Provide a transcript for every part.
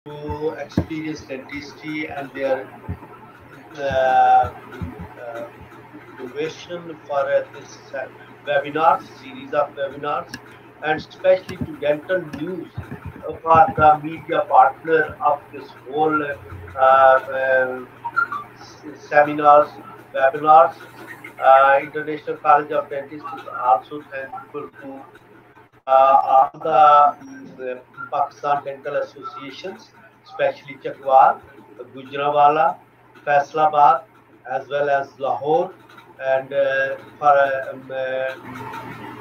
who experience dentistry and their uh, uh, innovation for this webinar series of webinars, and especially to dental news for the media partner of this whole seminars, webinars. International College of Dentists is also thankful to all the Pakistan Dental Associations, especially Chakwal, Gujranwala, Faisalabad, as well as Lahore, and for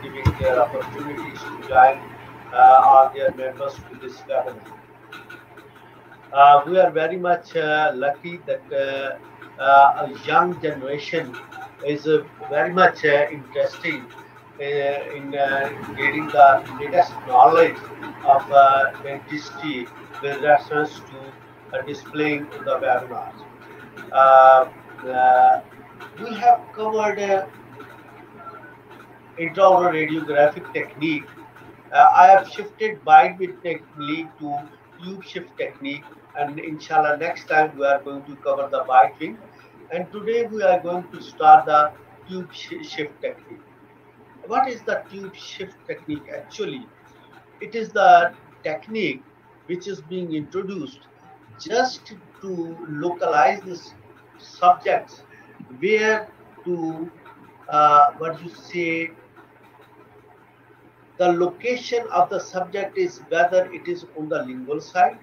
giving their opportunities to join all their members to this webinar. We are very much lucky that a young generation is very much interesting in getting the latest knowledge of dentistry with reference to displaying in the webinars. Uh, uh, we have covered intraoral radiographic technique. I have shifted bite technique to tube shift technique, and inshallah next time we are going to cover the bite wing, and today we are going to start the tube shift technique. What is the tube shift technique actually? It is the technique which is being introduced just to localize this subjects where to what you say, the location of the subject is whether it is on the lingual side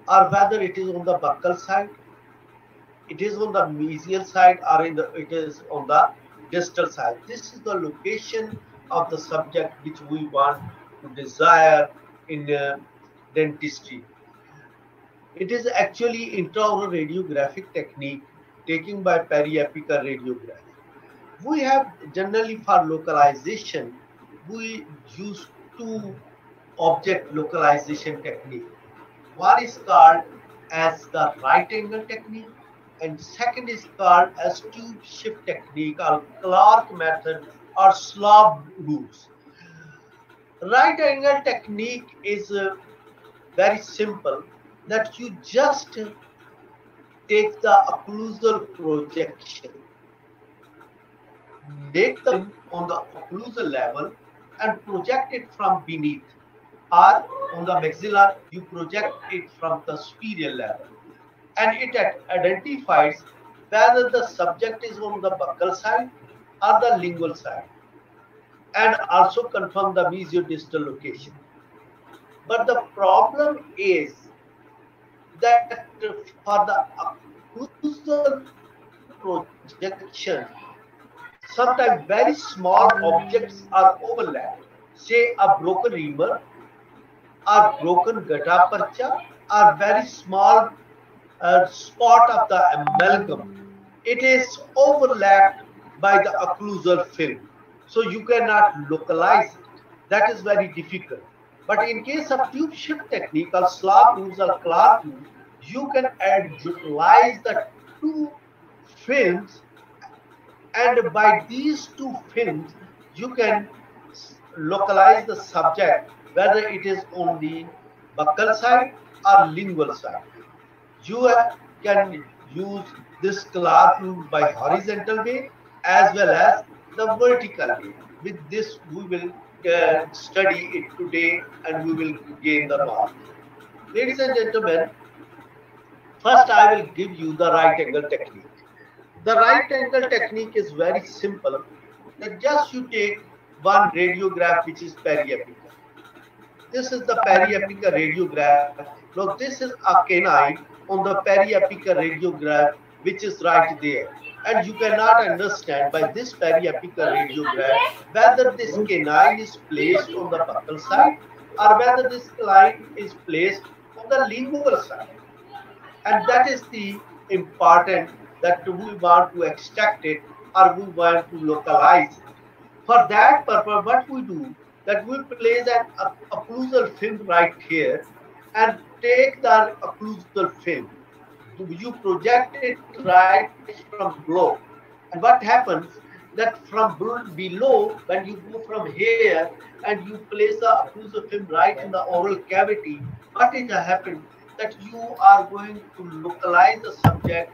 or whether it is on the buccal side, it is on the mesial side, or it is on the distal side. This is the location of the subject which we want to desire in dentistry. It is actually intraoral radiographic technique taken by periapical radiography. We have generally for localization, we use two object localization technique. One is called as the right angle technique, and second is called as tube shift technique or Clark method or SLOB rules. Right angle technique is very simple, that you just take the occlusal projection, make the film on the occlusal level and project it from beneath, or on the maxilla you project it from the superior level, and it identifies whether the subject is on the buccal side or the lingual side, and also confirm the mesiodistal location. But the problem is that for the occlusal projection, sometimes very small objects are overlapped. Say a broken reamer, or broken gutta percha, or very small spot of the amalgam. It is overlapped by the occlusal film. So you cannot localize it. That is very difficult. But in case of tube shift technique or slab rules or Clark rules, you can utilize the two films, and by these two films you can localize the subject whether it is on the buccal side or lingual side. You can use this Clark rule by horizontal way as well as the vertical way. With this we will study it today and we will gain the knowledge. Ladies and gentlemen, first I will give you the right angle technique. The right angle technique is very simple. That just you take one radiograph which is periapical. This is the periapical radiograph. Look, this is a canine on the periapical radiograph which is right there. And you cannot understand by this periapical radiograph whether this canine is placed on the buccal side or whether this canine is placed on the lingual side. And that is the important, that we want to extract it or we want to localize it. For that purpose, what we do, that we place an occlusal film right here and take the occlusal film. You project it right from below. And what happens, that from below, when you go from here and you place the occlusal film right in the oral cavity, what is happened? that you are going to localize the subject,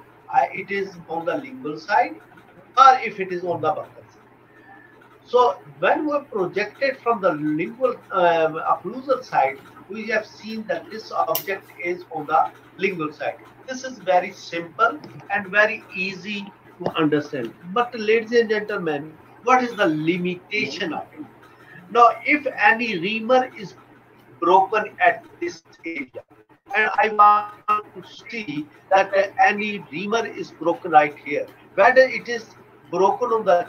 it is on the lingual side or if it is on the buccal side. So when we projected from the lingual occlusal side, we have seen that this object is on the lingual side. This is very simple and very easy to understand. But ladies and gentlemen, what is the limitation of it? Now, if any reamer is broken at this area, and I want to see that any reamer is broken right here, whether it is broken on the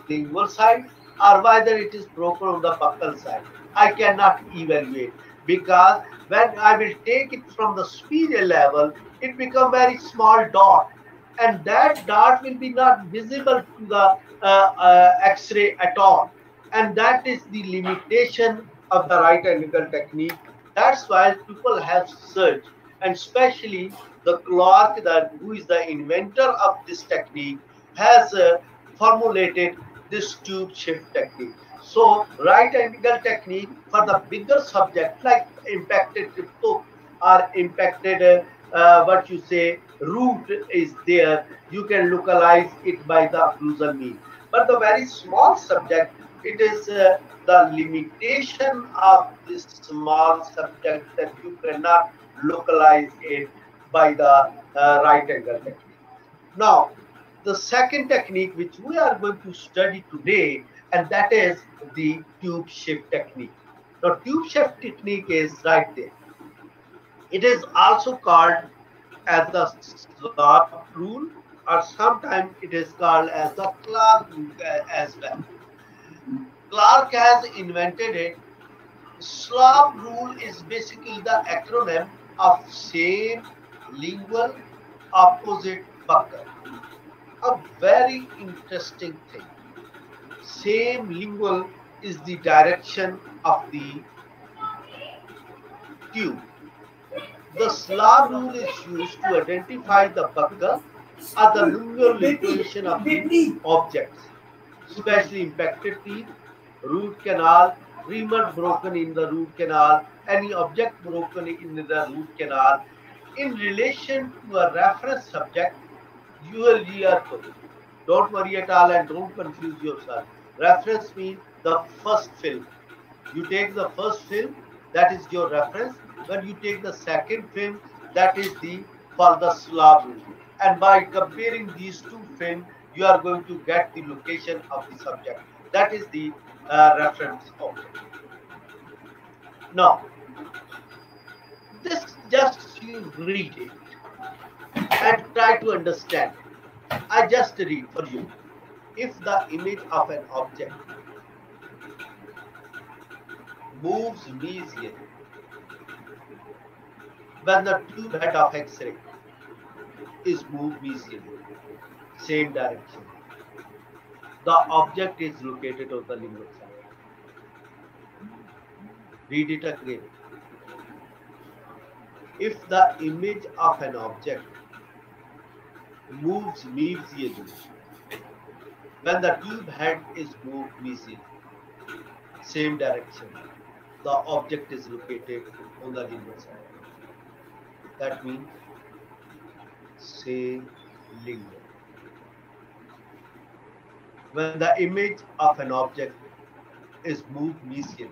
lingual side or whether it is broken on the buccal side, I cannot evaluate, because when I will take it from the superior level, it becomes very small dot, and that dot will be not visible to the X-ray at all, and that is the limitation of the right angle technique. That's why people have searched, and especially the Clark, that who is the inventor of this technique, has formulated this tube shift technique. So right angle technique for the bigger subject like impacted crypto or impacted what you say root is there, you can localize it by the occlusal mean. But the very small subject, it is the limitation of this small subject that you cannot localize it by the right angle technique. Now, the second technique which we are going to study today, and that is the tube shift technique. Now, tube shift technique is right there. It is also called as the SLOB rule, or sometimes it is called as the Clark rule as well. Clark has invented it. SLOB rule is basically the acronym of same lingual opposite buccal. A very interesting thing. Same lingual is the direction of the tube. The SLOB rule is used to identify the buccal or the lingual location of the objects, especially impacted teeth, root canal, reamer broken in the root canal, any object broken in the root canal, in relation to a reference subject. You will hear, don't worry at all and don't confuse yourself. Reference means the first film. You take the first film, that is your reference. When you take the second film, that is the for the SLOB rule. And by comparing these two films, you are going to get the location of the subject. That is the reference object. Now, this just you read it and try to understand. I just read for you. If the image of an object moves mesially when the tube head of X-ray is moved mesially, same direction, the object is located on the lingual side. Read it again. If the image of an object moves mesially when the tube head is moved mesially, same direction, the object is located on the lingual side. That means same lingual. When the image of an object is moved mesially,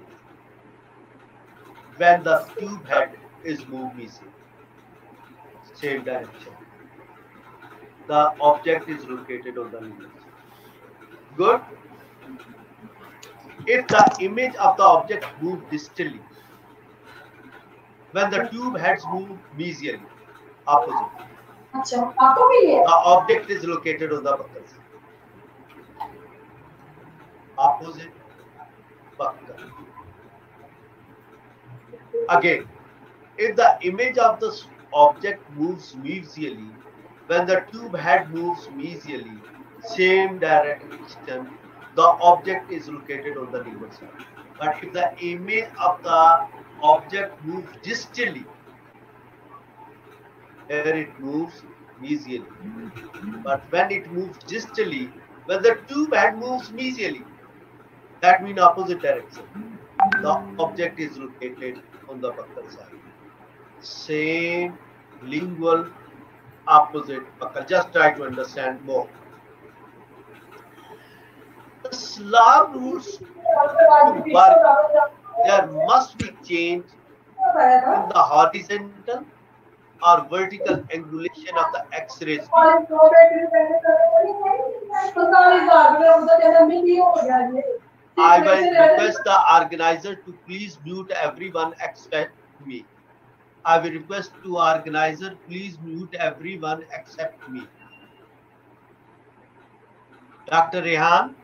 when the tube head is moved mesially, same direction, the object is located on the lingual side. Good. If the image of the object moves distally, when the tube heads move mesially, opposite, the object is located on the buccal side. Opposite buccal. Again, if the image of the object moves mesially, when the tube head moves mesially, same direction, the object is located on the lingual side. But if the image of the object moves distally, here it moves mesially. But when it moves distally, when the tube head moves mesially, that means opposite direction. The object is located on the buccal side. same lingual opposite buckle. Just try to understand more. The SLOB rules to work, there must be change in the horizontal or vertical angulation of the X-rays beam. I will request the organizer to please mute everyone except me. I will request to organizer, please mute everyone except me. Dr. Rehan.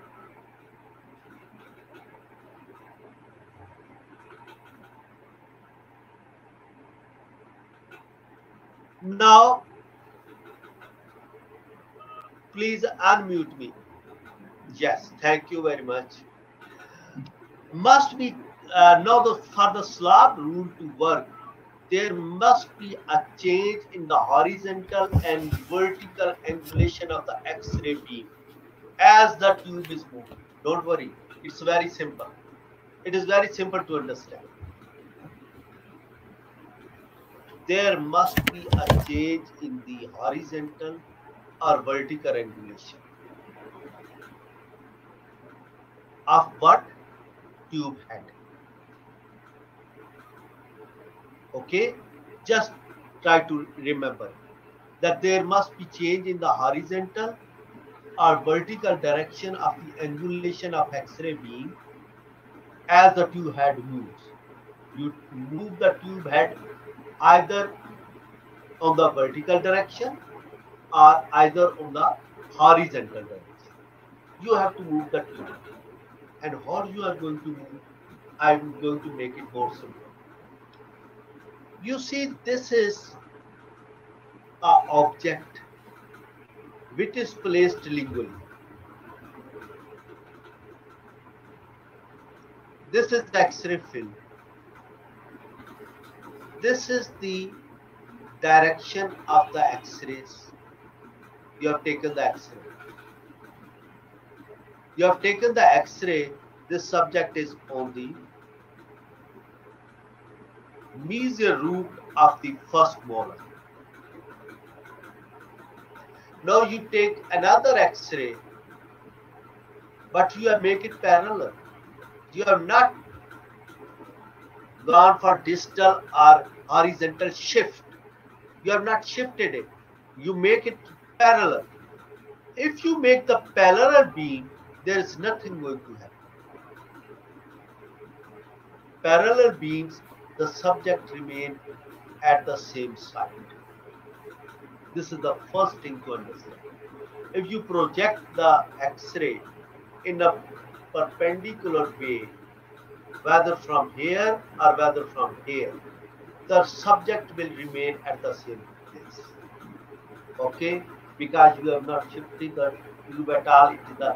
Now, please unmute me. Yes, thank you very much. Must be now for the SLOB rule to work, there must be a change in the horizontal and vertical angulation of the X-ray beam as the tube is moving. Don't worry, it's very simple. It is very simple to understand. There must be a change in the horizontal or vertical angulation of what? Tube head. Okay, just try to remember that there must be change in the horizontal or vertical direction of the angulation of X-ray beam as the tube head moves. You move the tube head either on the vertical direction or either on the horizontal direction. You have to move the tube. And how you are going to move, I'm going to make it more simple. You see, this is an object which is placed lingually. This is X-ray film. This is the direction of the X-rays. You have taken the X-ray. You have taken the X-ray. This subject is on the mesial root of the first molar. Now you take another X-ray, but you have made it parallel. You have not gone for distal or horizontal shift. You have not shifted it. You make it parallel. If you make the parallel beam, there is nothing going to happen. Parallel beams, the subject remain at the same side. This is the first thing to understand. If you project the X-ray in a perpendicular way, whether from here or whether from here, the subject will remain at the same place. Okay? Because you have not shifted the tube at all, the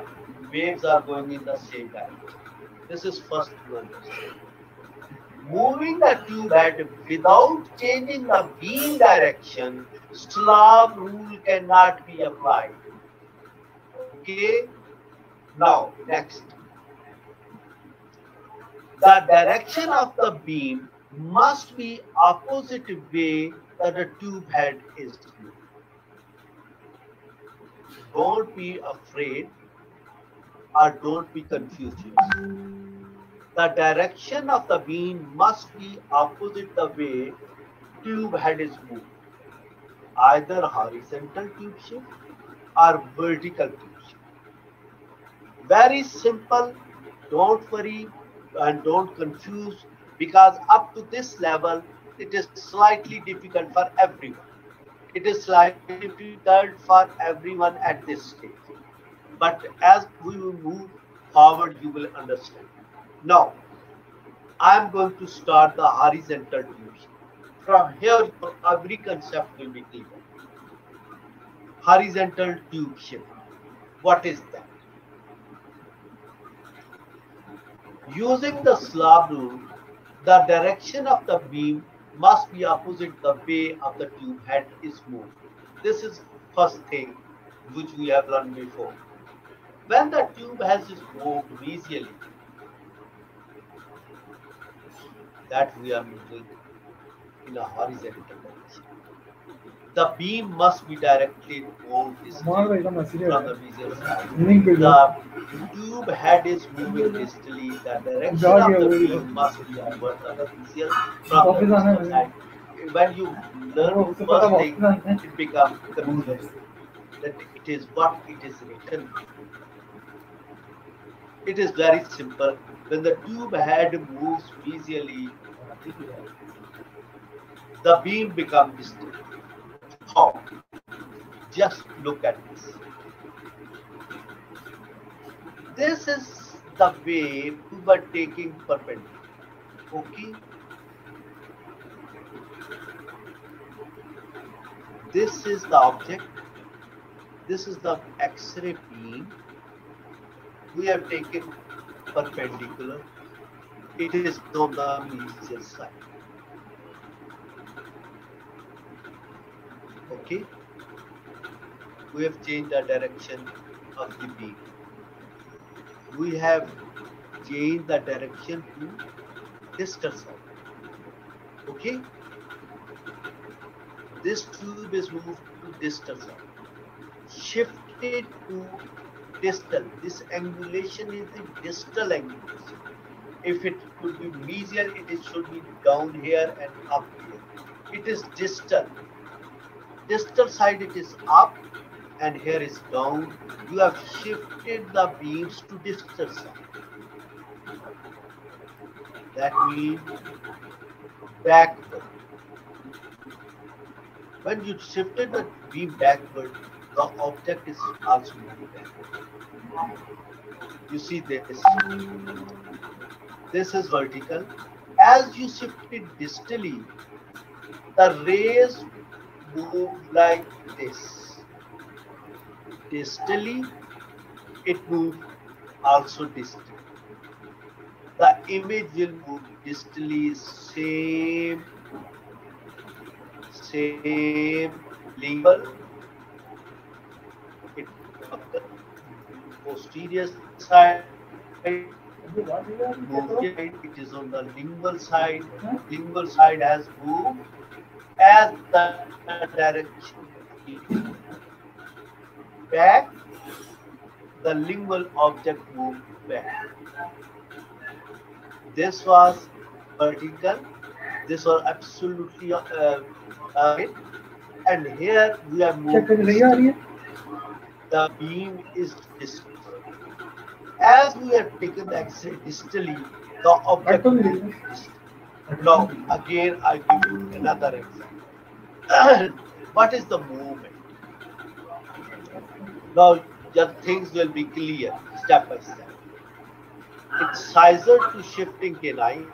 waves are going in the same direction. This is first to understand. Moving the tube head without changing the beam direction, SLOB rule cannot be applied. Okay? Now, next. The direction of the beam must be opposite way that the tube head is moving. Don't be afraid or don't be confused. The direction of the beam must be opposite the way tube head is moving. Either horizontal tube shift or vertical tube shift. Very simple. Don't worry and don't confuse, because up to this level it is slightly difficult for everyone. It is slightly difficult for everyone at this stage. But as we will move forward, you will understand. Now, I am going to start the horizontal tube shift. From here, every concept will be clear. Horizontal tube shift. What is that? Using the SLOB rule, the direction of the beam must be opposite the way of the tube head is moved. This is first thing which we have learned before. When the tube head is moved mesially, that we are moving, in a horizontal direction. The beam must be directed more distal from the visual side. The tube head is moving distally. The direction of the beam must be toward the visual from the distal side. When you learn first thing, it becomes confusing. That it is what it is written. It is very simple. When the tube head moves visually, the beam becomes distal. How? Just look at this. This is the way we were taking perpendicular. Okay. This is the object. This is the X-ray beam. We have taken perpendicular. It is on the medial side. Okay. We have changed the direction of the beam. We have changed the direction to distal side. Okay. This tube is moved to distal side. Shifted to distal. This angulation is the distal angulation. If it could be mesial, it should be down here and up here. It is distal. Distal side it is up and here is down. You have shifted the beams to distal side. That means backward. When you shifted the beam backward, the object is also moving backward. You see this. This is vertical. As you shift it distally, the rays move like this. Distally, it moves also distally. The image will move distally, same lingual. It posterior side. It is on the lingual side. Lingual side has moved as the direction back. The lingual object moved back. This was vertical. This was absolutely and here we are moving. The beam is distal. As we have taken the X-ray distally, the object is distal. Now, again, I give you another example. What is the movement? Now, your things will be clear step by step. Incisor to shifting canine,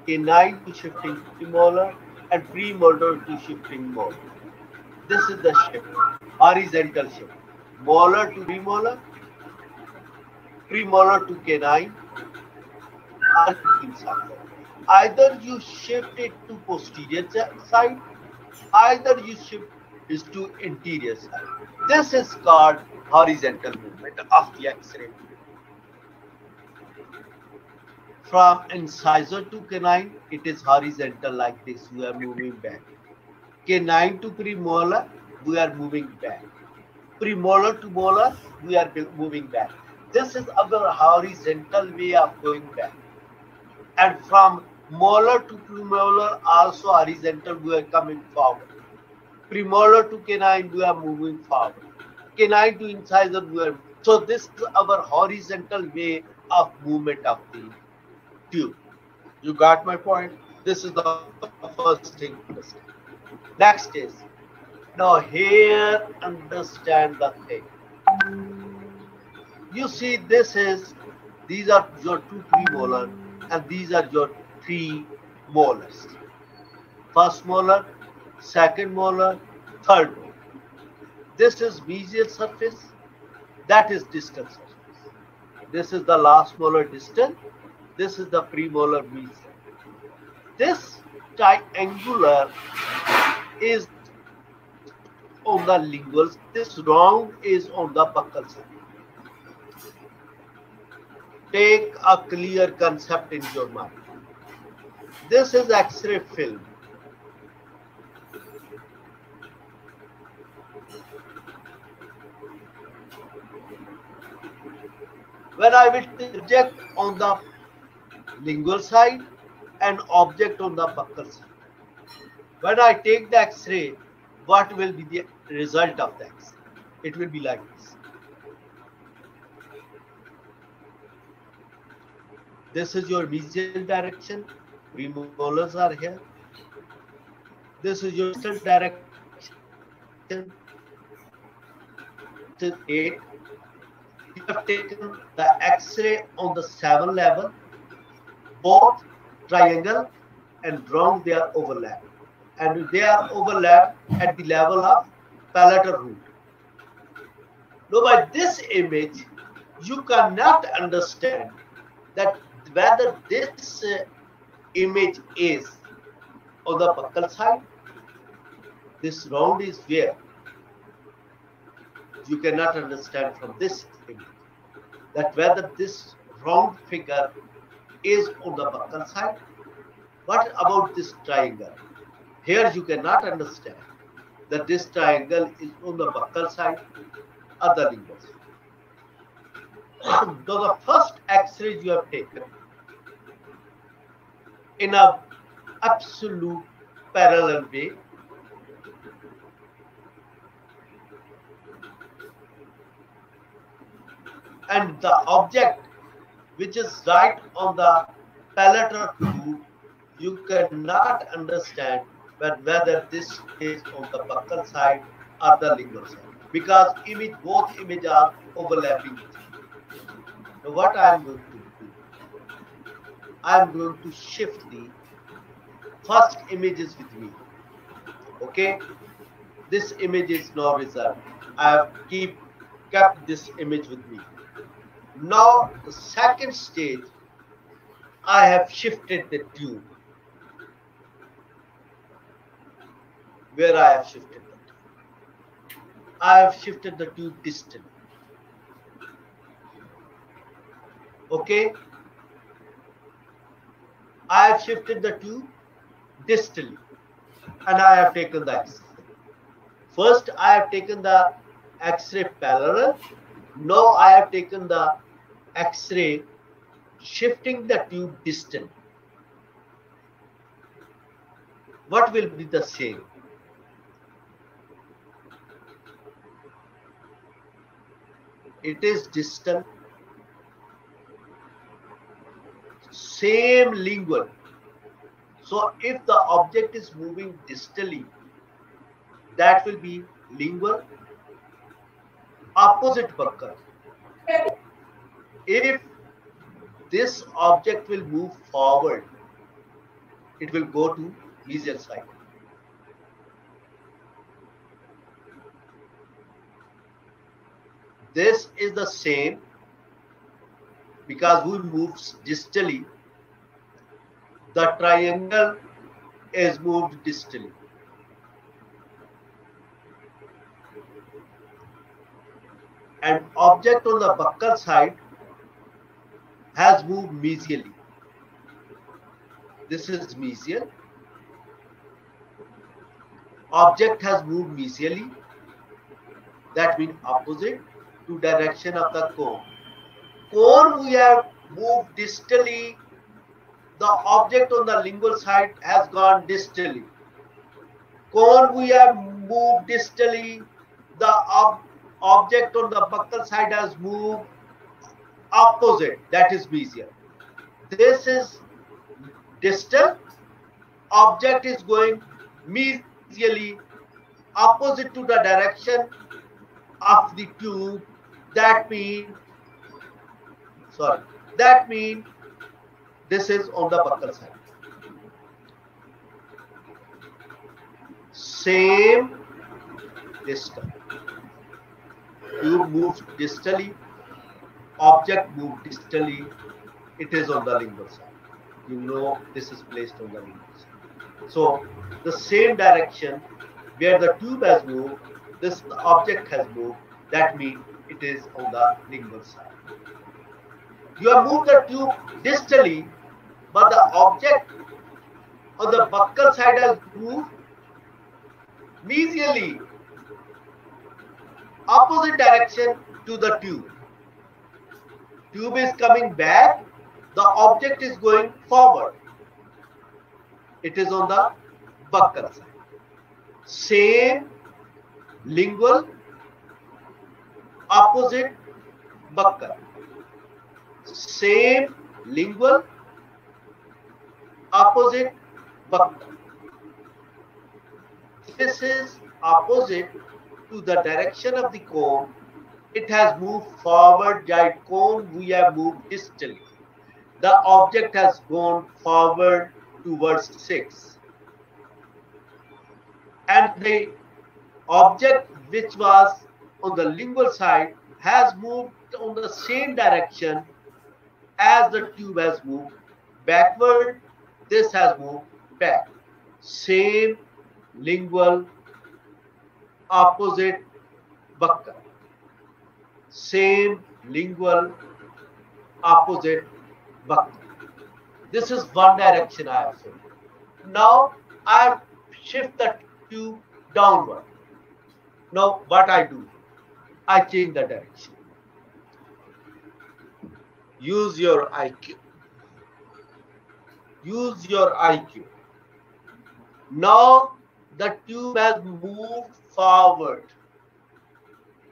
canine to shifting premolar, and premolar to shifting molar. This is the shift, horizontal shift. Molar to premolar, premolar to canine, and incisor. Either you shift it to posterior side, either you shift it to interior side. This is called horizontal movement of the X-ray. From incisor to canine, it is horizontal like this. We are moving back. Canine to premolar, we are moving back. Premolar to molar, we are moving back. This is our horizontal way of going back. And from molar to premolar, also horizontal, we are coming forward. Premolar to canine, we are moving forward. Canine to incisor, we are. So this is our horizontal way of movement of the tube. You got my point? This is the first thing to understand. Next is, now here understand the thing. You see, these are your two premolar and these are your three molars. First molar, second molar, third molar. This is mesial surface, that is distal surface. This is the last molar distal, this is the premolar mesial. This triangular is on the lingual, this round is on the buccal side. Take a clear concept in your mind. This is X-ray film. When I will project on the lingual side and object on the buccal side. When I take the X-ray, what will be the result of the X-ray? It will be like this. This is your mesial direction. Premolars are here. This is your distal direction. This is 8. You have taken the X-ray on the 7 level. Both triangle and round, they are overlapped. And they are overlapped at the level of palatal root. Now, by this image, you cannot understand that whether this image is on the buccal side, this round is where. You cannot understand from this image that whether this round figure is on the buccal side. What about this triangle? Here you cannot understand that this triangle is on the buccal side or the lingual side. So the first X-ray you have taken in a absolute parallel way, and the object which is right on the palatal root, you cannot understand whether this is on the buccal side or the lingual side, because both images are overlapping. So what I am going to do, I am going to shift the first images with me. Okay, this image is now reserved. I have kept this image with me. Now the second stage, I have shifted the tube. Where I have shifted the tube? I have shifted the tube distally. Okay, I have shifted the tube distally, and I have taken the X-ray. First, I have taken the X-ray parallel. Now I have taken the X-ray shifting the tube distal. What will be the same? It is distal. Same lingual. So if the object is moving distally, that will be lingual. Opposite buccal. If this object will move forward, it will go to mesial side. This is the same, because we moves distally, the triangle is moved distally. And object on the buccal side has moved mesially. This is mesial. Object has moved mesially. That means opposite to direction of the cone. Cone we have moved distally. The object on the lingual side has gone distally. Cone we have moved distally. The object on the buccal side has moved opposite, that is mesial. This is distal. Object is going mesially opposite to the direction of the tube. That means this is on the buccal side. Same distal. Tube moves distally, object moves distally, it is on the lingual side. You know this is placed on the lingual side. So the same direction where the tube has moved, this object has moved, that means it is on the lingual side. You have moved the tube distally, but the object on the buccal side has moved mesially. opposite direction to the tube. Tube is coming back, the object is going forward. It is on the buccal side. Same lingual, opposite buccal. Same lingual, opposite buccal. This is opposite to the direction of the cone. It has moved forward, giant cone, we have moved distally. The object has gone forward towards 6. And the object which was on the lingual side has moved on the same direction as the tube has moved backward. This has moved back. Same lingual, opposite buccal. Same lingual, opposite buccal. This is one direction I have shown. Now I shift the tube downward. Now what I do? I change the direction. Use your IQ. Use your IQ. Now the tube has moved forward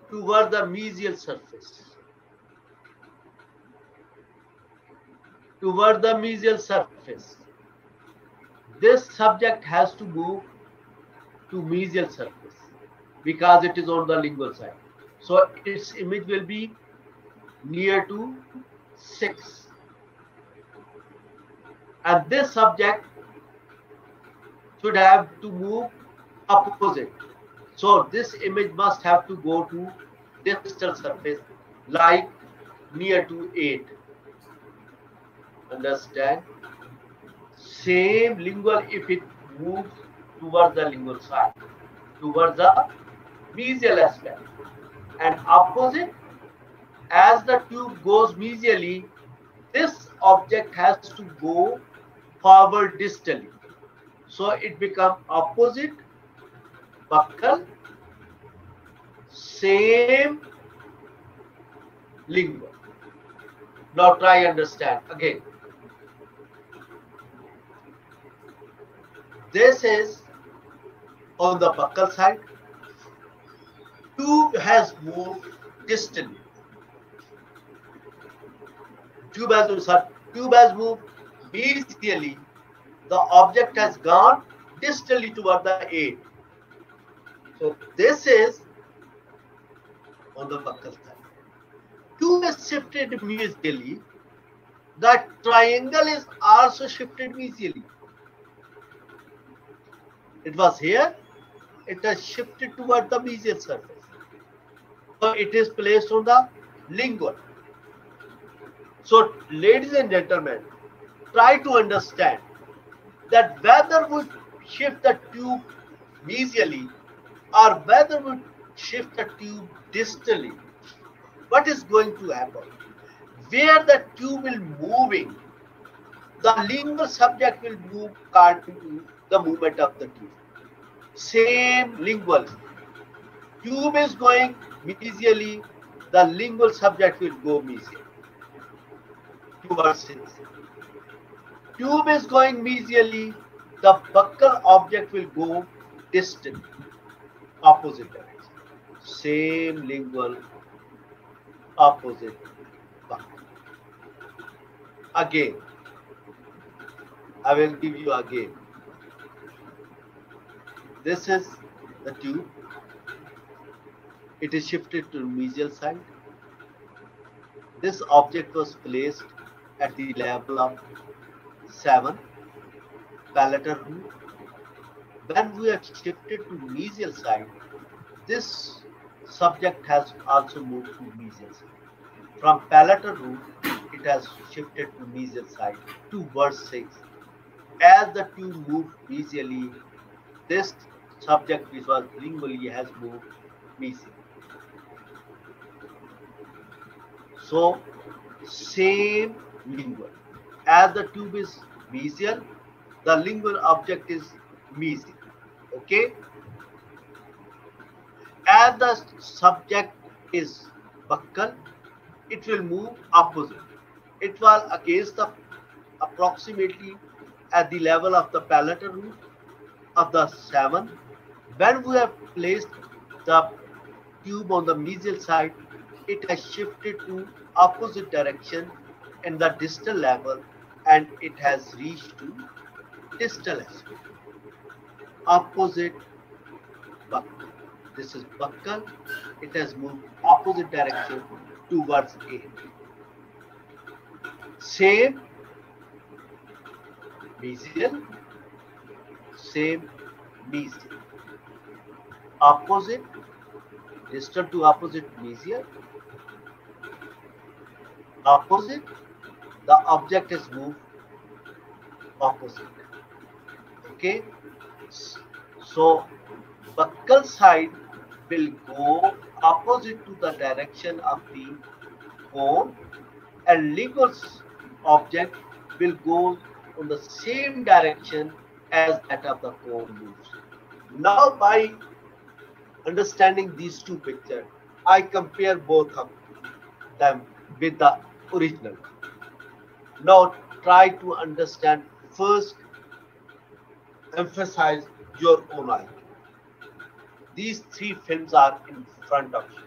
toward the mesial surface. Toward the mesial surface. This subject has to move to mesial surface because it is on the lingual side. So its image will be near to 6. And this subject should have to move opposite. So this image must have to go to distal surface like near to 8. Understand? Same lingual if it moves towards the lingual side, towards the mesial aspect. And opposite, as the tube goes mesially, this object has to go forward distally. So it becomes opposite buccal, same lingual. Now try understand again. This is on the buccal side. Tube has moved distally. Tube has moved mesially. The object has gone distally toward the 8. So this is on the buccal side. Tube is shifted mesially. The triangle is also shifted mesially. It was here. It has shifted toward the mesial surface. So it is placed on the lingual. So ladies and gentlemen, try to understand that whether we shift the tube mesially or whether we shift the tube distally, what is going to happen? Where the tube will moving, the lingual subject will move according to the movement of the tube. Same lingual. Tube is going mesially, the lingual subject will go mesially towards 6. Tube is going mesially, the buccal object will go distally, opposite direction. Same lingual, opposite buccal. Again, I will give you again. This is the tube. It is shifted to mesial side. This object was placed at the level of 7, palatal root. When we have shifted to mesial side, this subject has also moved to mesial side. From palatal root, it has shifted to mesial side to verse 6. As the tube moved mesially, this subject which was lingually has moved mesially. So, same lingual. As the tube is mesial, the lingual object is mesial. Okay? as the subject is buccal, it will move opposite. It was against the approximately at the level of the palatal root of the 7. When we have placed the tube on the mesial side, it has shifted to opposite direction in the distal level and it has reached to distal aspect. Opposite buccal. This is buccal. It has moved opposite direction towards A. Same mesial, same mesial. Opposite, distal to opposite mesial. Opposite, the object is moved opposite. Okay, so buccal side will go opposite to the direction of the cone, and lingual object will go on the same direction as that of the cone moves. Now, by understanding these two pictures, I compare both of them with the original. Now, try to understand first, emphasize your own eye. These three films are in front of you.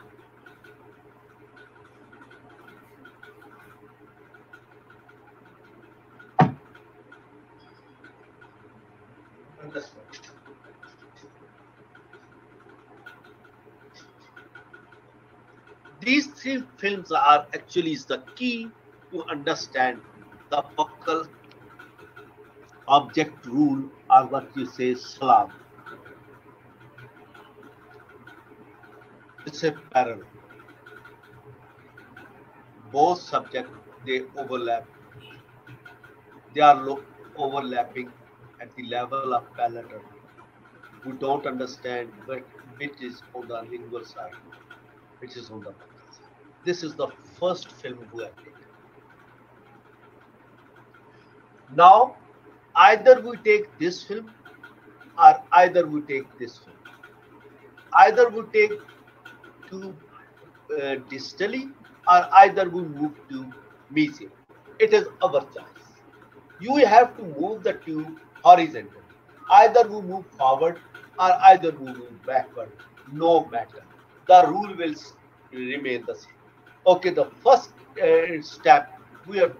Understand. These three films are actually the key to understand the buccal object rule, or what you say SLOB. It's a parallel. Both subjects, they overlap. They are overlapping at the level of palatal. We don't understand which is on the lingual side, which is on the buccal side. This is the first film we have taken. Now, either we take this film or either we take this film. Either we take to distally or either we move to mesial. It is our choice. You have to move the tube horizontally. Either we move forward or either we move backward. No matter. The rule will remain the same. Okay, the first step, we have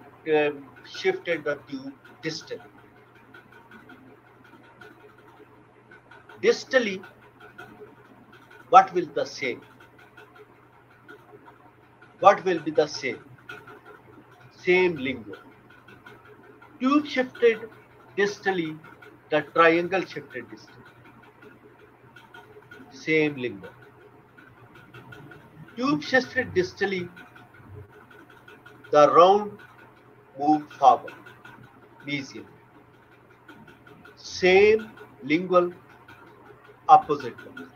shifted the tube distally. Distally, what will the same? What will be the same? Same lingual. Tube shifted distally, the triangle shifted distally. Same lingual. Tube shifted distally, the round moved forward, mesial. Same lingual, opposite one.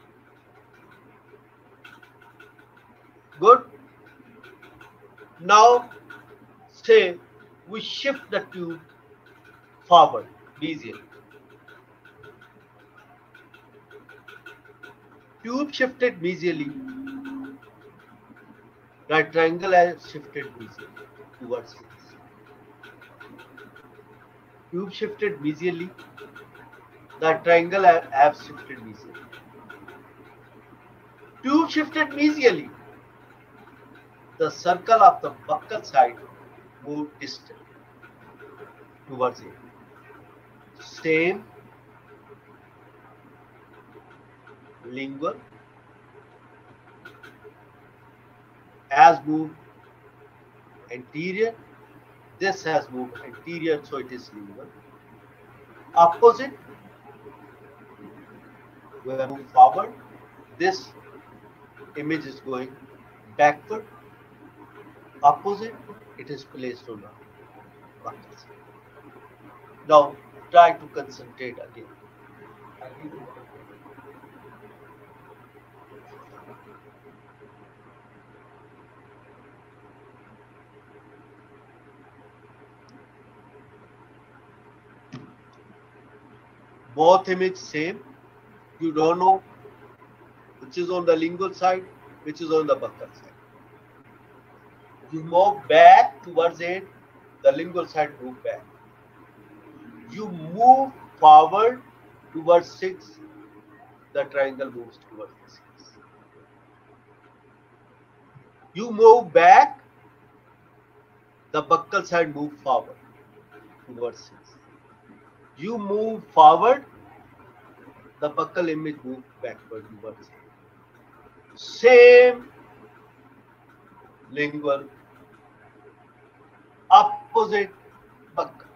Good. Now, say we shift the tube forward, mesial. Tube shifted mesially. The triangle has shifted mesially towards this. Tube shifted mesially. The triangle have shifted mesially. Tube shifted mesially. The circle of the buccal side moved distal towards it. Same lingual has moved anterior. This has moved anterior, so it is lingual. Opposite, we have moved forward. This image is going backward. Opposite, it is placed on the buccal side. Now, try to concentrate again. Both image same. You don't know which is on the lingual side, which is on the buccal side. You move back towards 8, the lingual side move back. You move forward towards 6, the triangle moves towards the 6. You move back, the buccal side move forward towards 6. You move forward, the buccal image move backward towards 6. Same lingual, opposite buccal.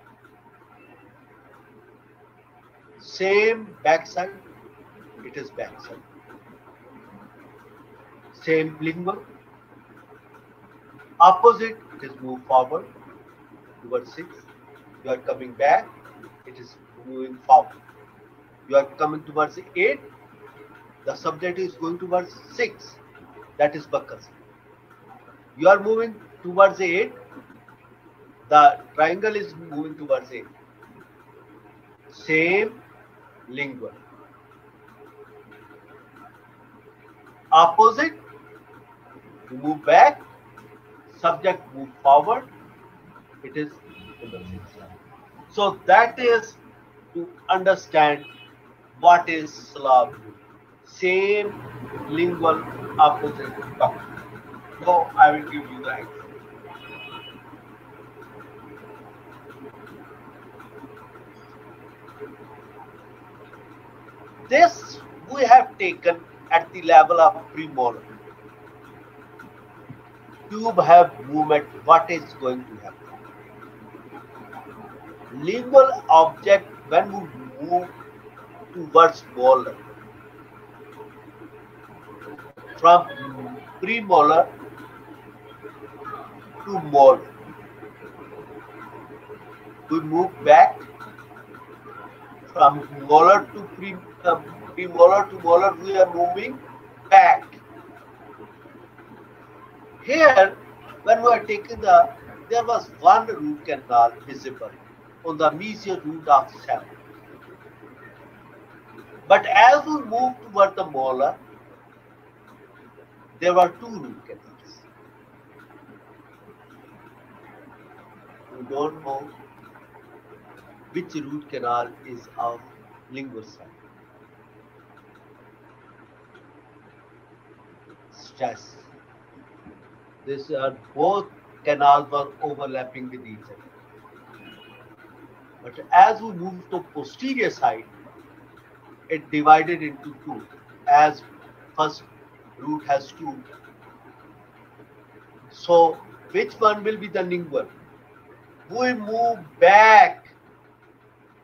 Same backside, it is backside. Same lingual, opposite, it is move forward towards 6. You are coming back, it is moving forward. You are coming towards 8, the subject is going towards 6, that is buccal. You are moving towards 8, the triangle is moving towards 8. Same lingual. Opposite, you move back, subject move forward, it is in the 6th line. So that is to understand what is SLOB. Same lingual, opposite buccal. So I will give you the example. This we have taken at the level of premolar. Tube have movement, what is going to happen? Lingual object when we move towards molar, from premolar to molar, we move back. From molar to premolar to molar, we are moving back. Here, when we are taking there was one root canal visible on the mesial root of 7. But as we move toward the molar, there were 2 root canals. We don't know which root canal is of lingual side. Stress. These are both canals were overlapping with each other. But as we move to posterior side, it divided into 2. As first root has 2. So which one will be the lingual? We move back.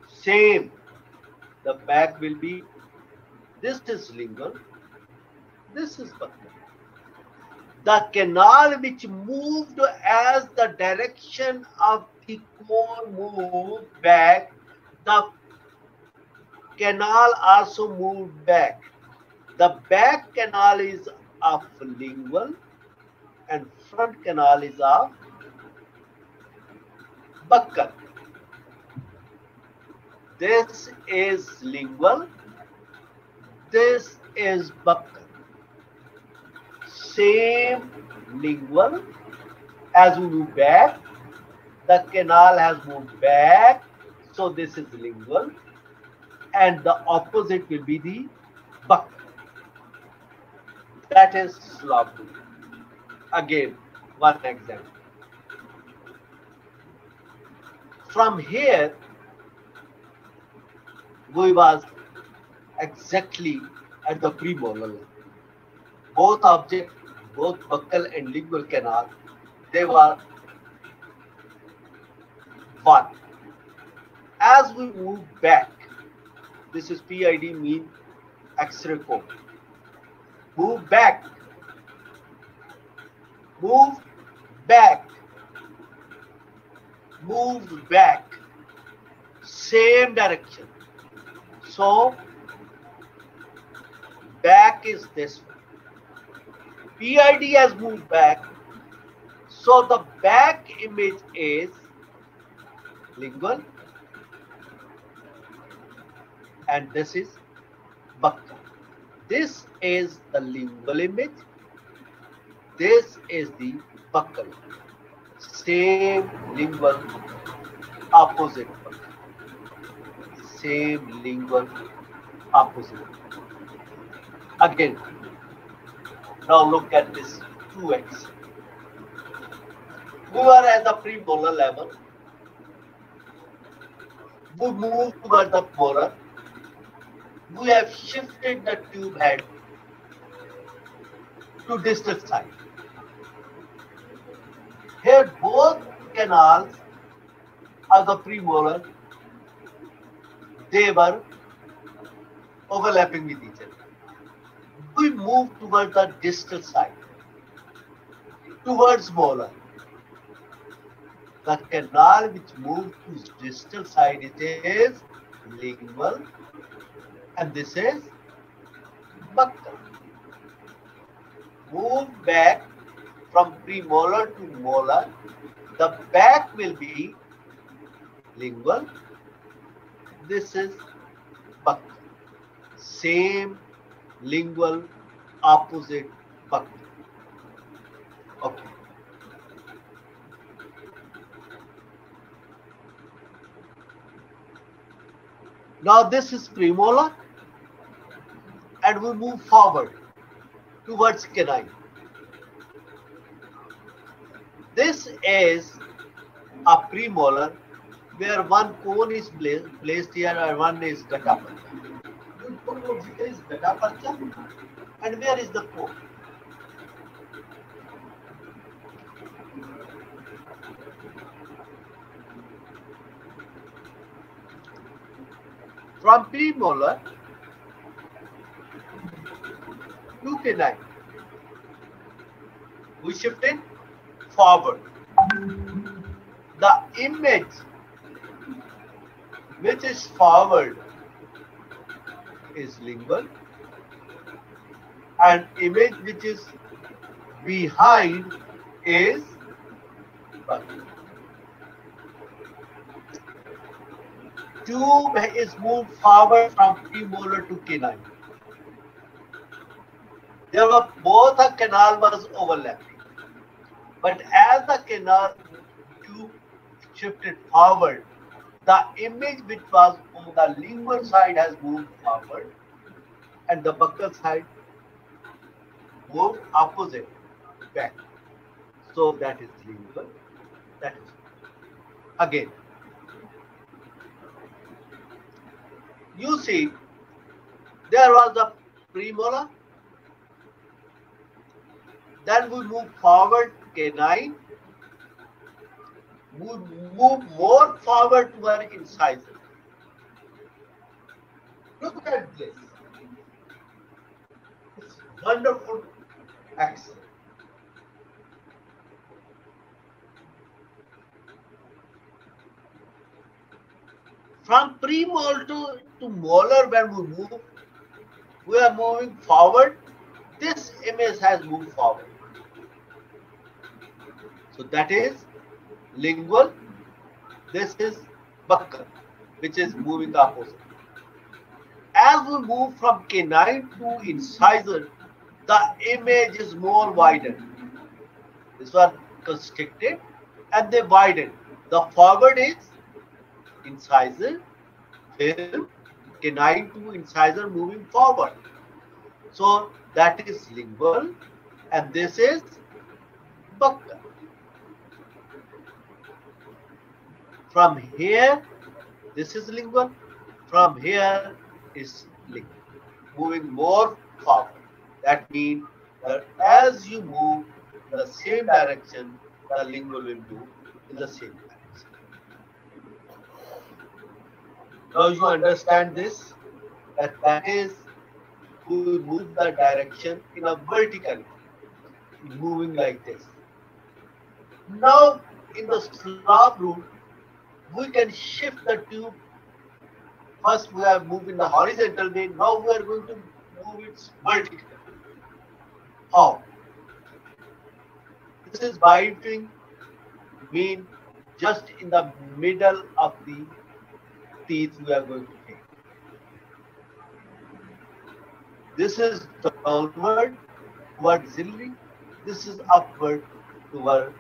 Same. The back will be, this is lingual, this is buccal. The canal which moved as the direction of the cone moved back, the canal also moved back. The back canal is of lingual and front canal is of buccal. This is lingual, this is buccal. Same lingual, as we move back, the canal has moved back, so this is lingual, and the opposite will be the buccal. That is SLOB. Again, one example. From here, we was exactly at the premolar line. Both objects, both buccal and lingual canal, they were one. As we move back, this is PID, mean X-ray code. Move back, move back, move back, same direction. So back is this one. PID has moved back, so the back image is lingual and this is buccal. This is the lingual image. This is the buccal. Same lingual, opposite buccal. Same lingual, opposite. Again, now look at this 2x. We were at the premolar level. We move towards the molar. We have shifted the tube head to distal side. Here both canals are the premolar. They were overlapping with each other. We move towards the distal side, towards molar. The canal which moves to distal side, it is lingual, and this is buccal. Move back from premolar to molar. The back will be lingual. This is buccal. Same lingual, opposite buccal. Okay. Now this is premolar, and we move forward towards canine. This is a premolar where one cone is placed here and one is gataparcha. You don't know where is gataparcha and where is the cone. From premolar to canine, we shifted forward. The image which is forward is lingual, and image which is behind is buccal. Tube is moved forward from premolar to canine. There were both a canal was overlapping, but as the canal tube shifted forward, the image which was on the lingual side has moved forward, and the buccal side moved opposite back. So that is lingual. That is again. You see, there was the premolar. Then we move forward canine. We move more forward to our incisor. Look at this. It's wonderful action. From premolar to molar, when we move, we are moving forward. This image has moved forward. So that is lingual. This is buccal, which is moving opposite. As we move from canine to incisor, the image is more widened. This was constricted and they widened. The forward is incisor, film, canine to incisor moving forward. So that is lingual, and this is buccal. From here, this is lingual. From here is lingual. Moving more forward. That means that as you move in the same direction, the lingual will move in the same direction. Now you understand this, that is, we move the direction in a vertical, moving like this. Now in the SLOB route, we can shift the tube. First we are moving the horizontal way, now we are going to move it vertically. How? This is biting, mean just in the middle of the teeth we are going to take. This is downward toward ciliary. This is upward toward.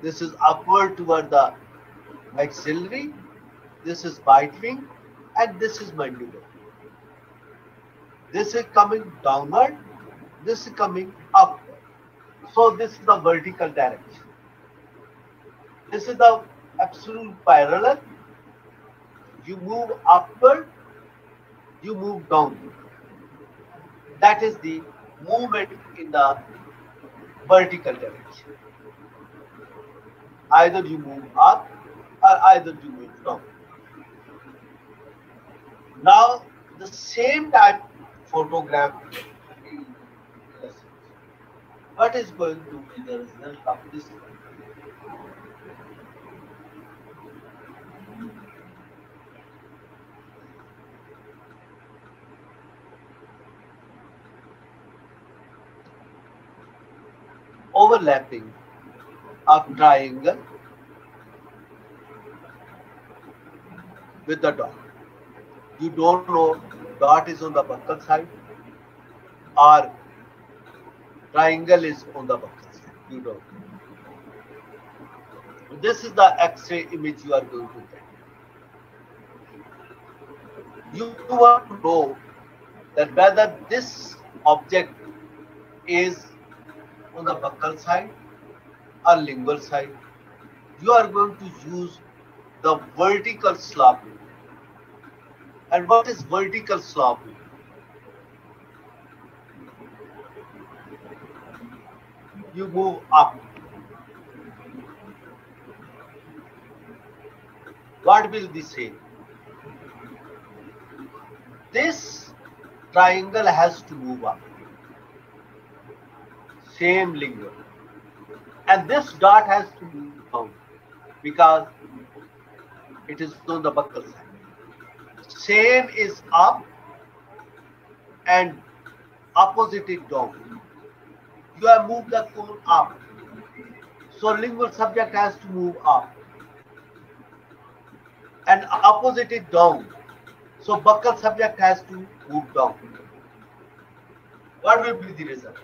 This is upward toward the maxillary. This is bite wing, and this is mandible. This is coming downward. This is coming upward. So this is the vertical direction. This is the absolute parallel. You move upward, you move downward. That is the movement in the vertical direction. Either you move up or either you move down. Now the same type photograph. What is going to be the result of this? Overlapping of triangle with the dot. You don't know dot is on the buccal side or triangle is on the buccal side. You don't know. This is the X-ray image you are going to get. You want to know that whether this object is on the buccal side or lingual side. You are going to use the vertical SLOB. And what is vertical SLOB? You move up. What will this say? This triangle has to move up. Same lingual. And this dot has to move down because it is on the buccal side. Same is up and opposite is down. You have moved the cone up. So lingual subject has to move up. And opposite is down. So buccal subject has to move down. What will be the result?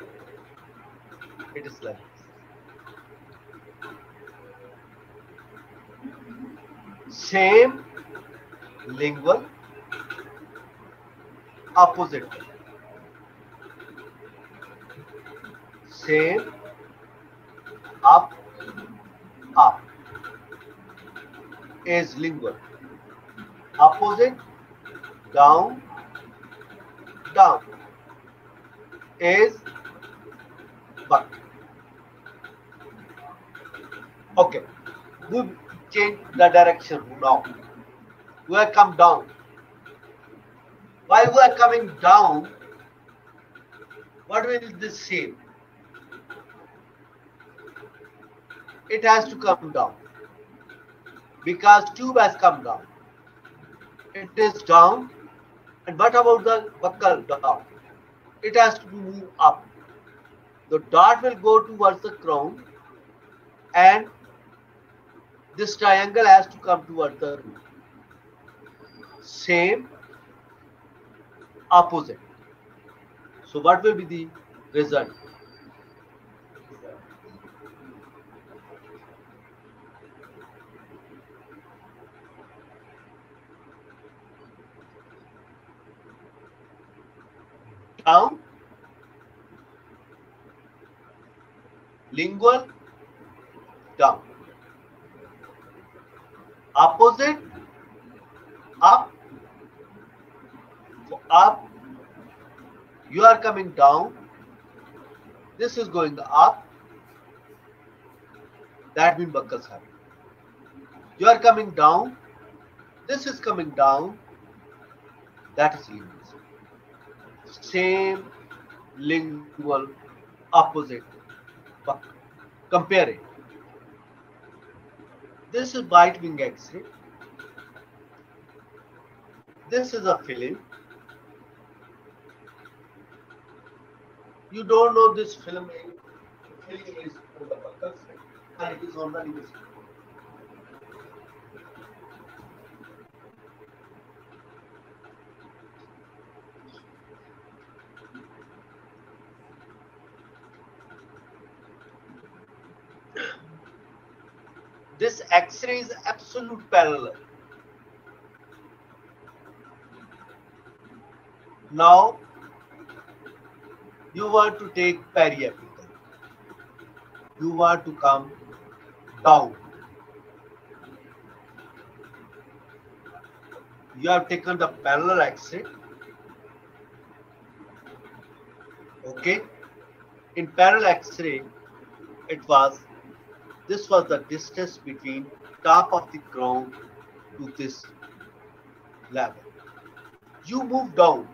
It is like this. Same lingual, opposite. Same, up, up is lingual. Opposite, down, down is buccal. Okay, we change the direction now. We have come down. While we are coming down, what will this say? It has to come down because tube has come down. It is down. And what about the buccal dot? It has to move up. The dot will go towards the crown and this triangle has to come towards the root. Same, opposite. So what will be the result? Down, lingual, down. Opposite, up. So up, you are coming down. This is going up. That means buccal side. You are coming down. This is coming down. That is lingual. Same lingual, opposite. Compare it. This is bite wing X-ray. This is a film. You don't know this film is on the buccal side and it is on the lingual side. This X-ray is absolute parallel. Now you want to take periapical. You want to come down. You have taken the parallel X-ray. Okay. In parallel X-ray, this was the distance between top of the crown to this level. You move down.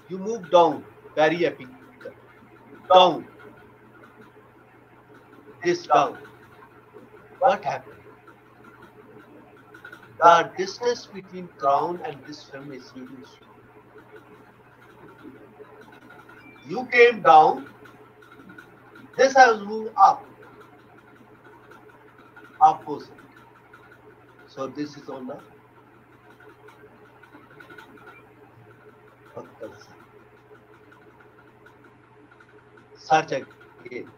You move down periapical. Down. This down. What happened? The distance between crown and this film is reduced. You came down. This has moved up. Opposite. So this is on the buccal side. Search again.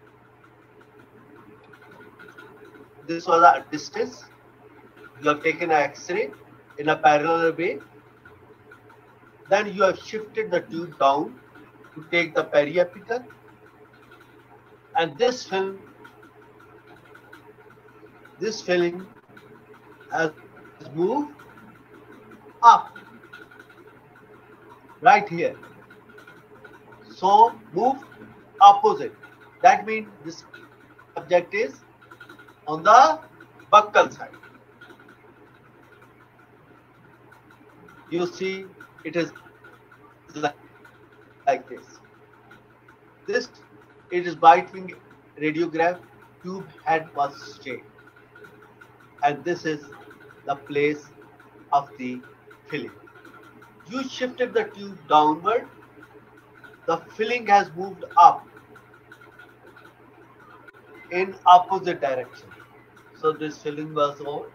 This was a distance. You have taken an X-ray in a parallel way. Then you have shifted the tube down to take the periapical. And this film has moved up right here. So move opposite. That means this object is on the buccal side. You see, it is like this. It is bite-wing radiograph. Tube head was straight, and this is the place of the filling. You shifted the tube downward. The filling has moved up in opposite direction. So this filling was on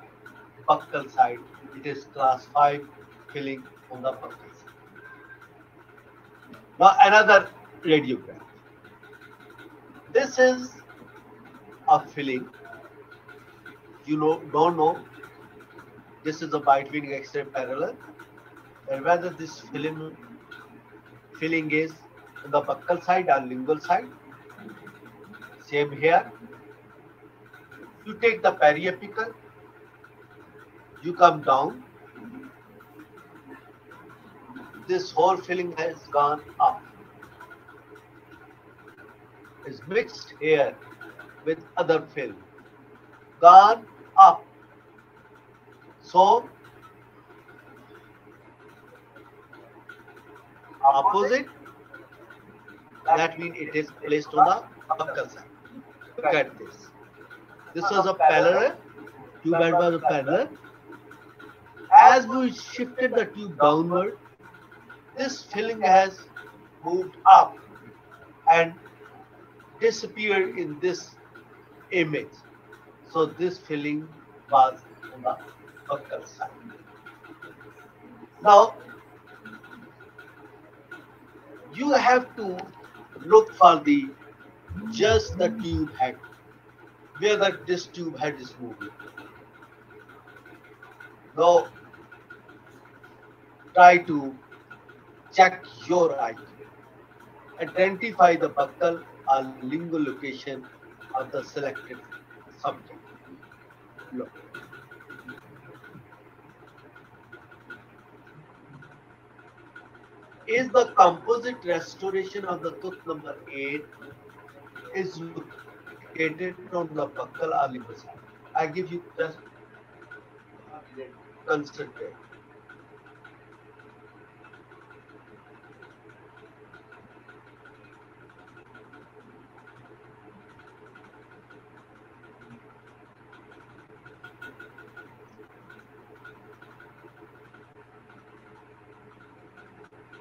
buccal side. It is class 5 filling on the buccal side. Now another radiograph. This is a filling. You don't know. This is a bite-wing X-ray parallel, and whether this filling is on the buccal side or lingual side. Same here. You take the periapical. You come down. This whole filling has gone up. Is mixed here with other film. Gone up. So opposite. That means it is placed on the buccal side. Look at this. This was a parallel. Tube head was a parallel. As we shifted the tube downward, this filling has moved up and disappeared in this image. So this filling was on the buccal side. Now you have to look for just the tube head, whether this tube head is moving. Now try to check your eye. Identify the buccal or lingual location of the selected subject. Look. Is the composite restoration of the tooth number 8 is located on the buccal or lingual side? I give you just concentrate.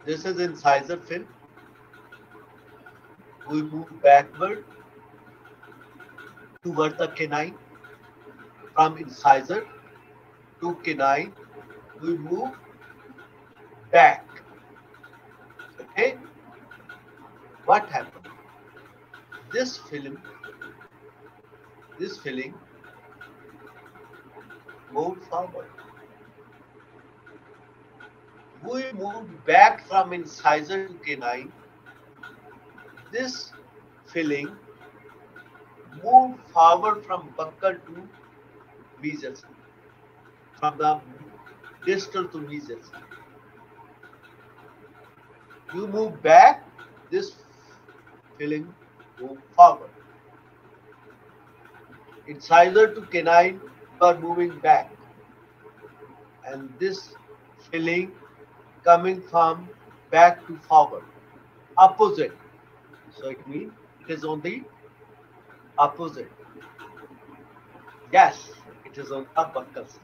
This is incisor film. We move backward towards the canine. From incisor to canine, we move back. Okay? What happened? This filling moved forward. We moved back from incisor to canine. This filling moved forward from buccal to mesial side, from the distal to mesial side. You move back, this filling move forward. Incisor to canine, you are moving back, and this filling coming from back to forward, opposite. So it means it is on the opposite. Yes, it is on the buccal side.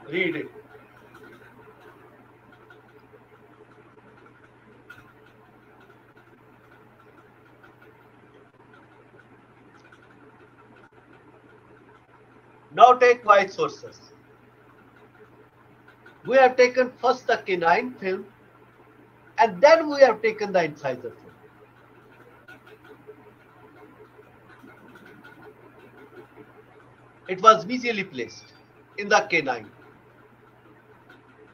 Read it. Now take white sources. We have taken first the canine film, and then we have taken the incisor film. It was mesially placed in the canine.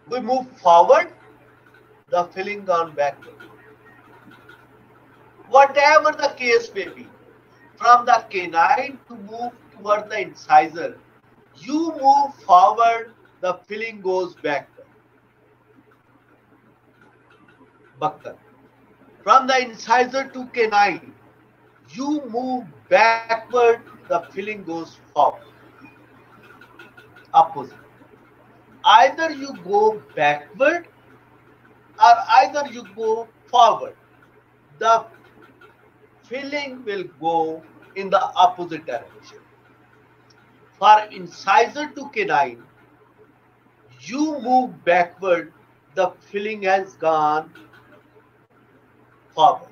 We move forward, the filling gone backward. Whatever the case may be, from the canine to move toward the incisor, you move forward, the filling goes backward. Buccal. From the incisor to canine, you move backward, the filling goes forward. Opposite. Either you go backward or either you go forward. The filling will go in the opposite direction. For incisor to canine, you move backward, the filling has gone forward.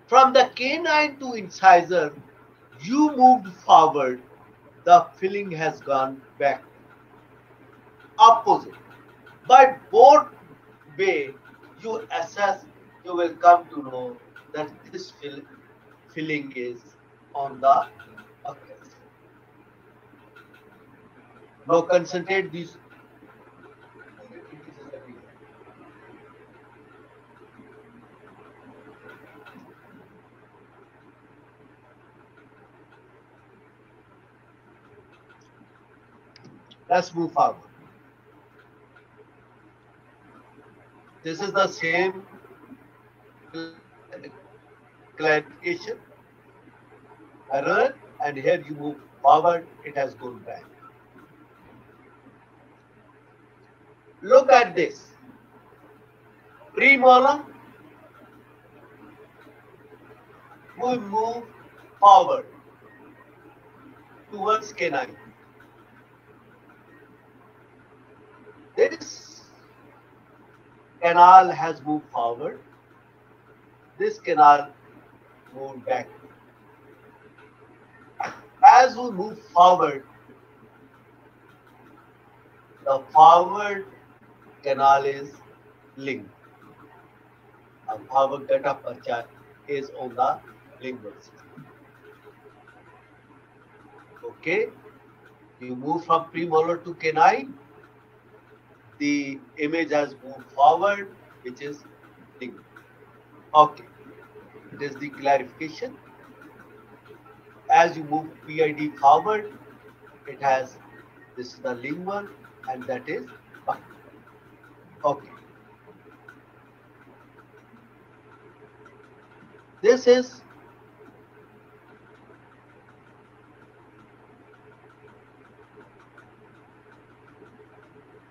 From the canine to incisor, you moved forward, the filling has gone back. Opposite. But both way you assess, you will come to know that this filling is on the buccal. Now concentrate these. Let's move forward. This is the same clarification. Error, and here you move forward, it has gone back. Look at this. Premolar, we move forward towards canine. This canal has moved forward. This canal moved back. As we move forward, the forward canal is linked. A forward gutta percha is on the lingual system. Okay, you move from premolar to canine. The image has moved forward, which is linked. Okay, it is the clarification. As you move PID forward, it has, this is the lingual and that is buccal. Okay. This is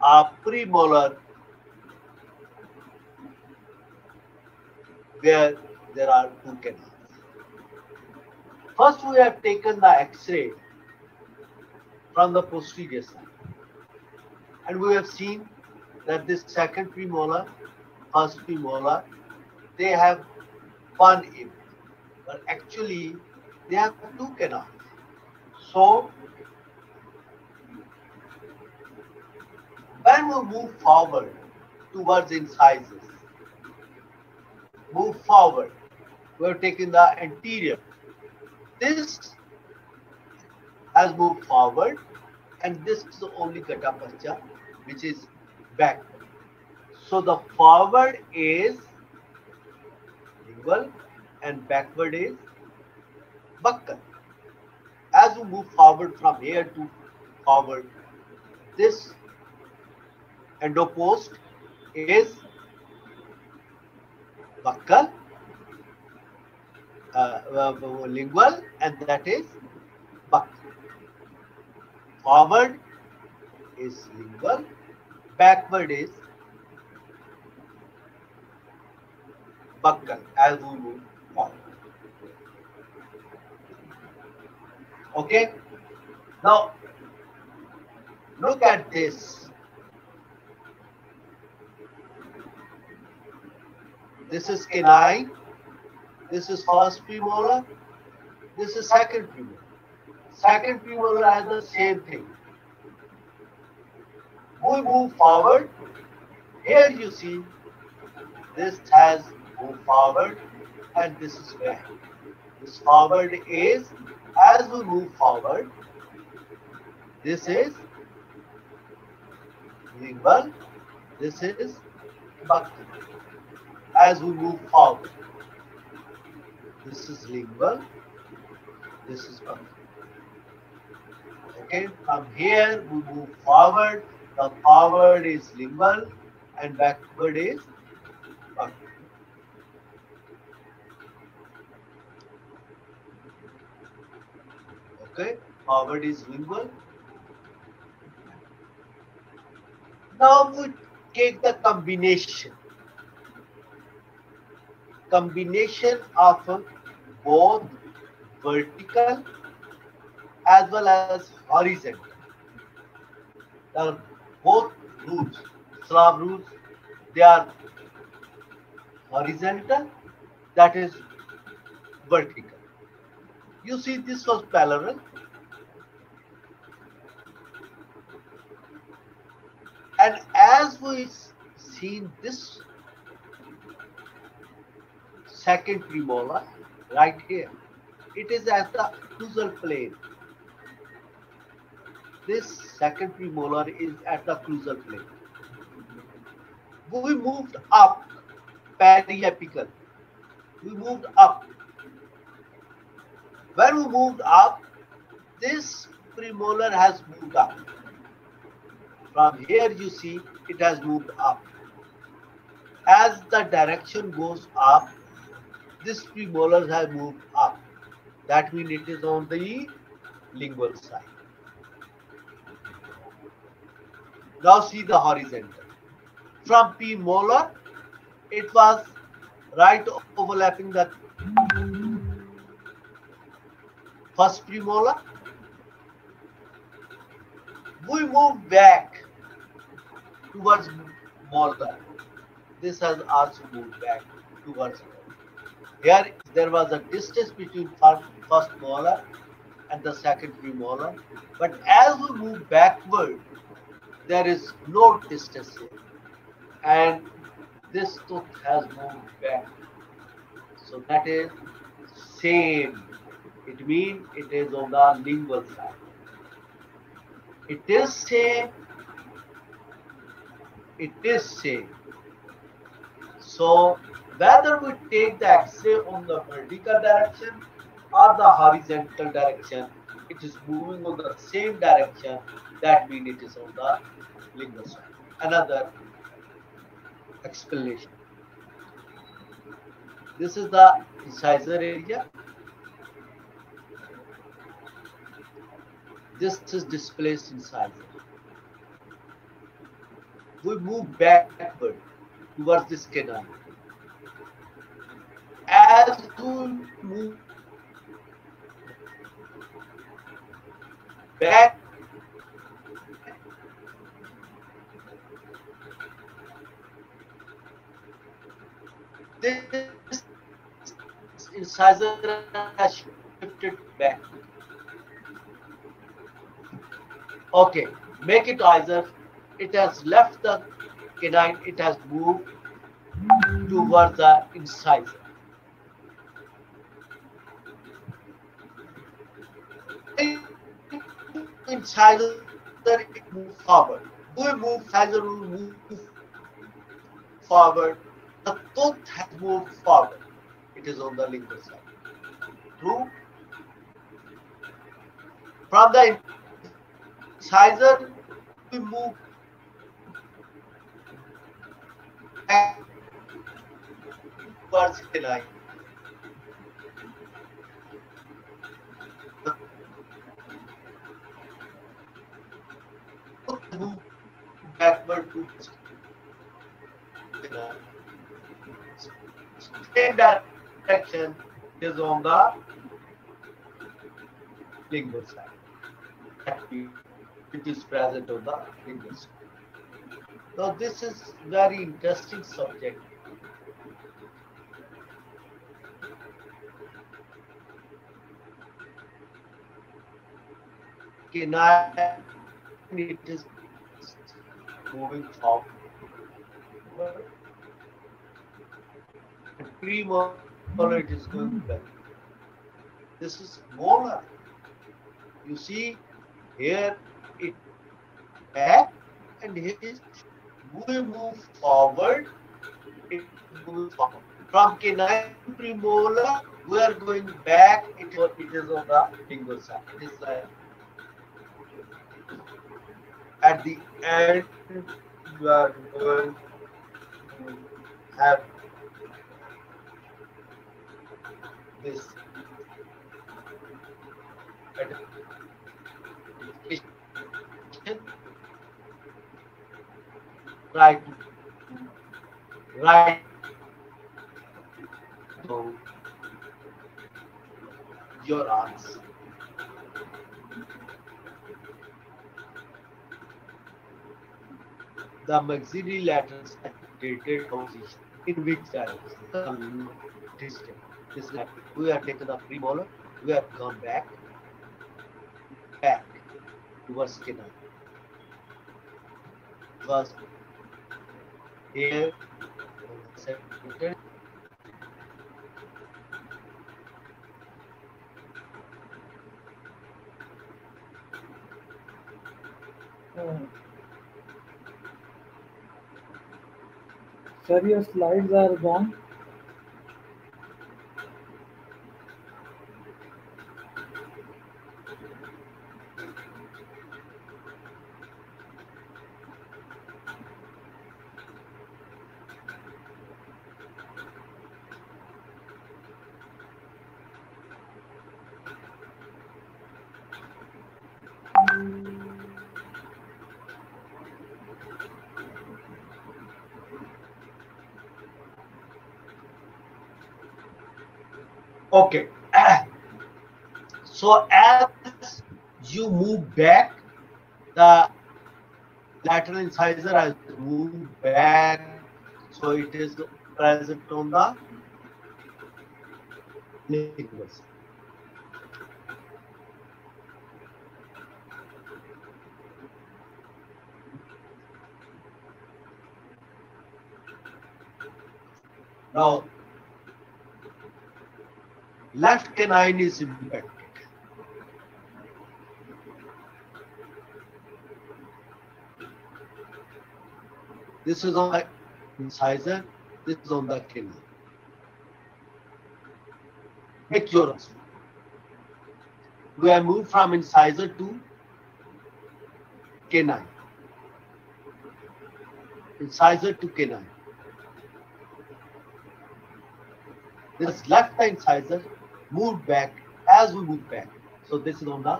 a premolar where there are two canals. First, we have taken the X-ray from the posterior side, and we have seen that this second premolar, first premolar, they have one image, but actually they have two canals. So when we move forward towards incisors, move forward, we are taking the anterior. This has moved forward, and this is only gata pascha, which is backward. So the forward is lingual and backward is buccal. As we move forward from here to forward, this endopost is buccal, lingual, and that is buccal. Forward is lingual, backward is buccal as we move forward. Okay, now look at this. This is canine, this is first premolar, this is second premolar. Second premolar has the same thing. We move forward. Here you see this has moved forward and this is back. This forward is, as we move forward, this is lingual, this is buccal. As we move forward, this is lingual, this is buccal. Okay, from here we move forward. The forward is lingual and backward is buccal. Okay, forward is lingual. Now we take the combination of both vertical as well as horizontal. Both roots, SLOB roots, they are horizontal, that is vertical. You see this was parallel, and as we seen this second premolar right here, it is at the occlusal plane. This second premolar is at the occlusal plane. We moved up periapical. We moved up. When we moved up, this premolar has moved up. From here you see it has moved up. As the direction goes up, this premolar has moved up. That means it is on the lingual side. Now see the horizontal. From premolar, it was right overlapping the first premolar. We move back towards molar. This has also moved back towards molar. Here there was a distance between first molar and the second premolar, but as we move backward, there is no distance here, and this tooth has moved back. So that is same. It means it is on the lingual side. It is same. It is same. So whether we take the X-ray on the vertical direction or the horizontal direction, it is moving on the same direction. That means it is on the lingual side. Another explanation. This is the incisor area. This is displaced incisor. We move backward towards this canal. As we move back, this incisor has shifted back. Okay, make it either. It has left the canine, it has moved towards the incisor. incisor it move forward. We move incisor will move forward. The tooth has moved forward. It is on the lingual side. True. From the incisor we move back towards canine. Move backward to canine. Same direction is on the lingual side. It is present on the lingual side. Now this is very interesting subject. Canine it is moving forward. And premolar it is going back. This is molar. You see here it back and here is we move forward. It moves forward. From canine to premolar we are going back. It is on the lingual side. It is at the end you are going to have this right right to your answer. The maxillary lateral saturated position in which direction? This we have taken the premolar, we have gone back towards canine. It was here separated. Sir, your slides are gone. Okay. So as you move back, the lateral incisor has moved back, so it is present on the lingual side. Now, left canine is impacted. This is on the incisor, this is on the canine. Make your answer. We have moved from incisor to canine. Incisor to canine. This left the incisor, moved back as we move back. So this is on the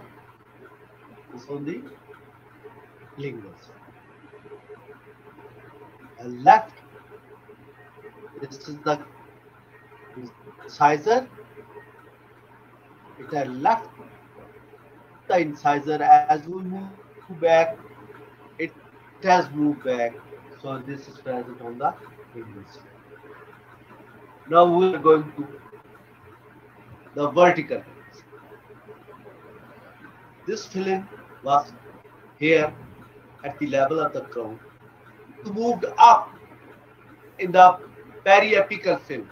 lingual side. And left, this is the incisor. It has left the incisor as we move back. It has moved back. So this is present on the lingual side. Now we are going to the vertical. This filling was here at the level of the crown. It moved up in the periapical film.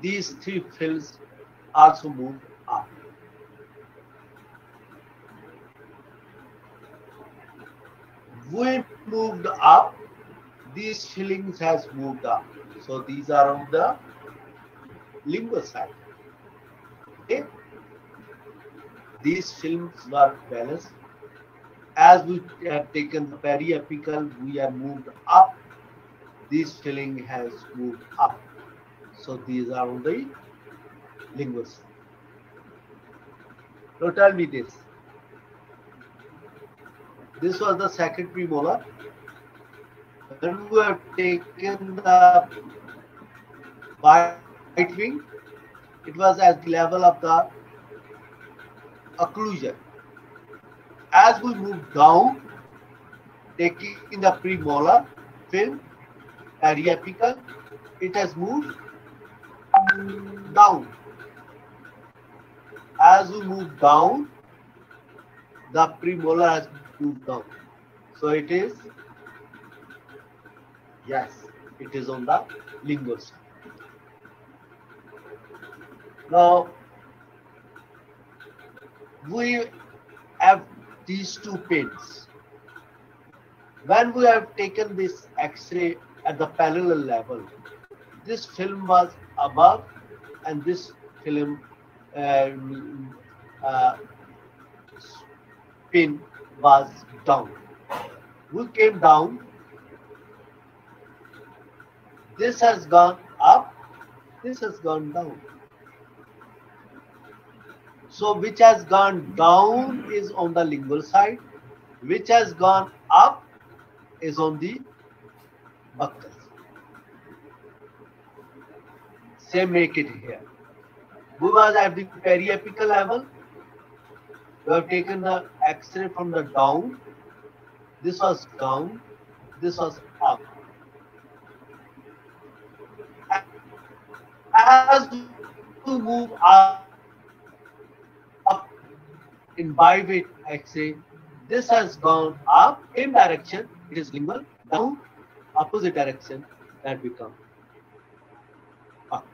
These three films also moved up. We moved up. These fillings has moved up. So these are on the lingual side. Okay. These films were balanced. As we have taken the periapical, we have moved up. This filling has moved up. So these are on the lingual side. Now tell me this. This was the second premolar. When we have taken the right wing, it was at the level of the occlusion. As we move down, taking the premolar film, periapical, it has moved down. As we move down, the premolar has moved down. So it is, yes, it is on the lingual side. Now, we have these two pins. When we have taken this X-ray at the parallel level, this film was above and this film pin was down. We came down. This has gone up. This has gone down. So which has gone down is on the lingual side. Which has gone up is on the buccal. Same make it here. We was at the periapical level. We have taken the X-ray from the down. This was down. This was up. As we move up in bivate X-ray, this has gone up, same direction, it is lingual, down, opposite direction, that becomes up.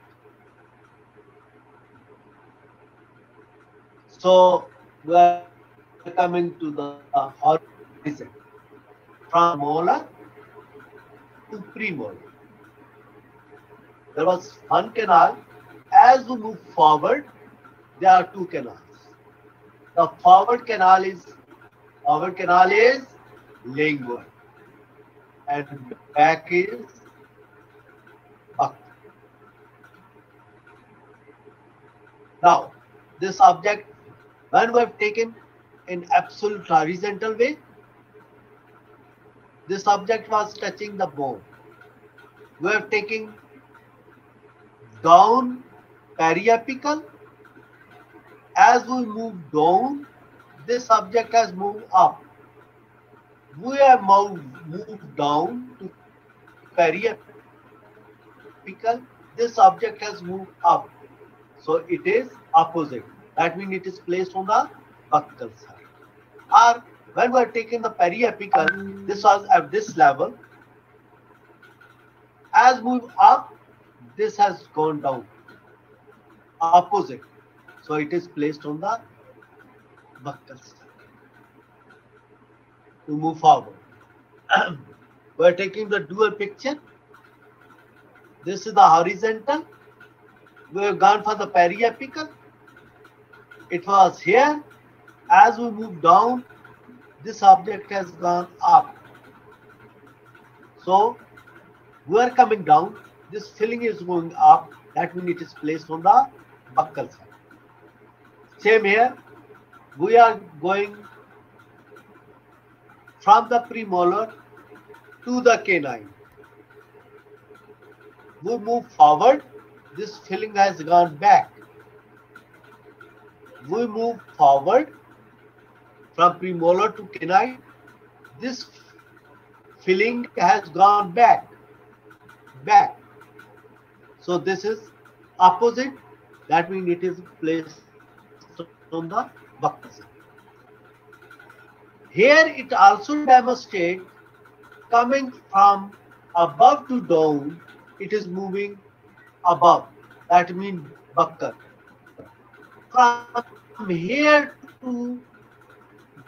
So we are coming to the horizon, from molar to premolar. There was one canal. As we move forward, there are two canals. The forward canal is lingual and back is buccal. Now, this object, when we have taken in absolute horizontal way, this object was touching the bone. We are taking down periapical. As we move down, this object has moved up. We have moved down to periapical. This object has moved up. So it is opposite. That means it is placed on the buccal side. Or when we are taking the periapical, this was at this level. As we move up, this has gone down. Opposite. So it is placed on the buccal side. To move forward. We are taking the dual picture. This is the horizontal. We have gone for the periapical. It was here. As we move down, this object has gone up. So we are coming down. This filling is going up. That means it is placed on the buccal side. Same here. We are going from the premolar to the canine. We move forward. This filling has gone back. We move forward from premolar to canine. This filling has gone back. So this is opposite. That means it is placed on the buccal side. Here it also demonstrates coming from above to down, it is moving above. That means buccal. From here to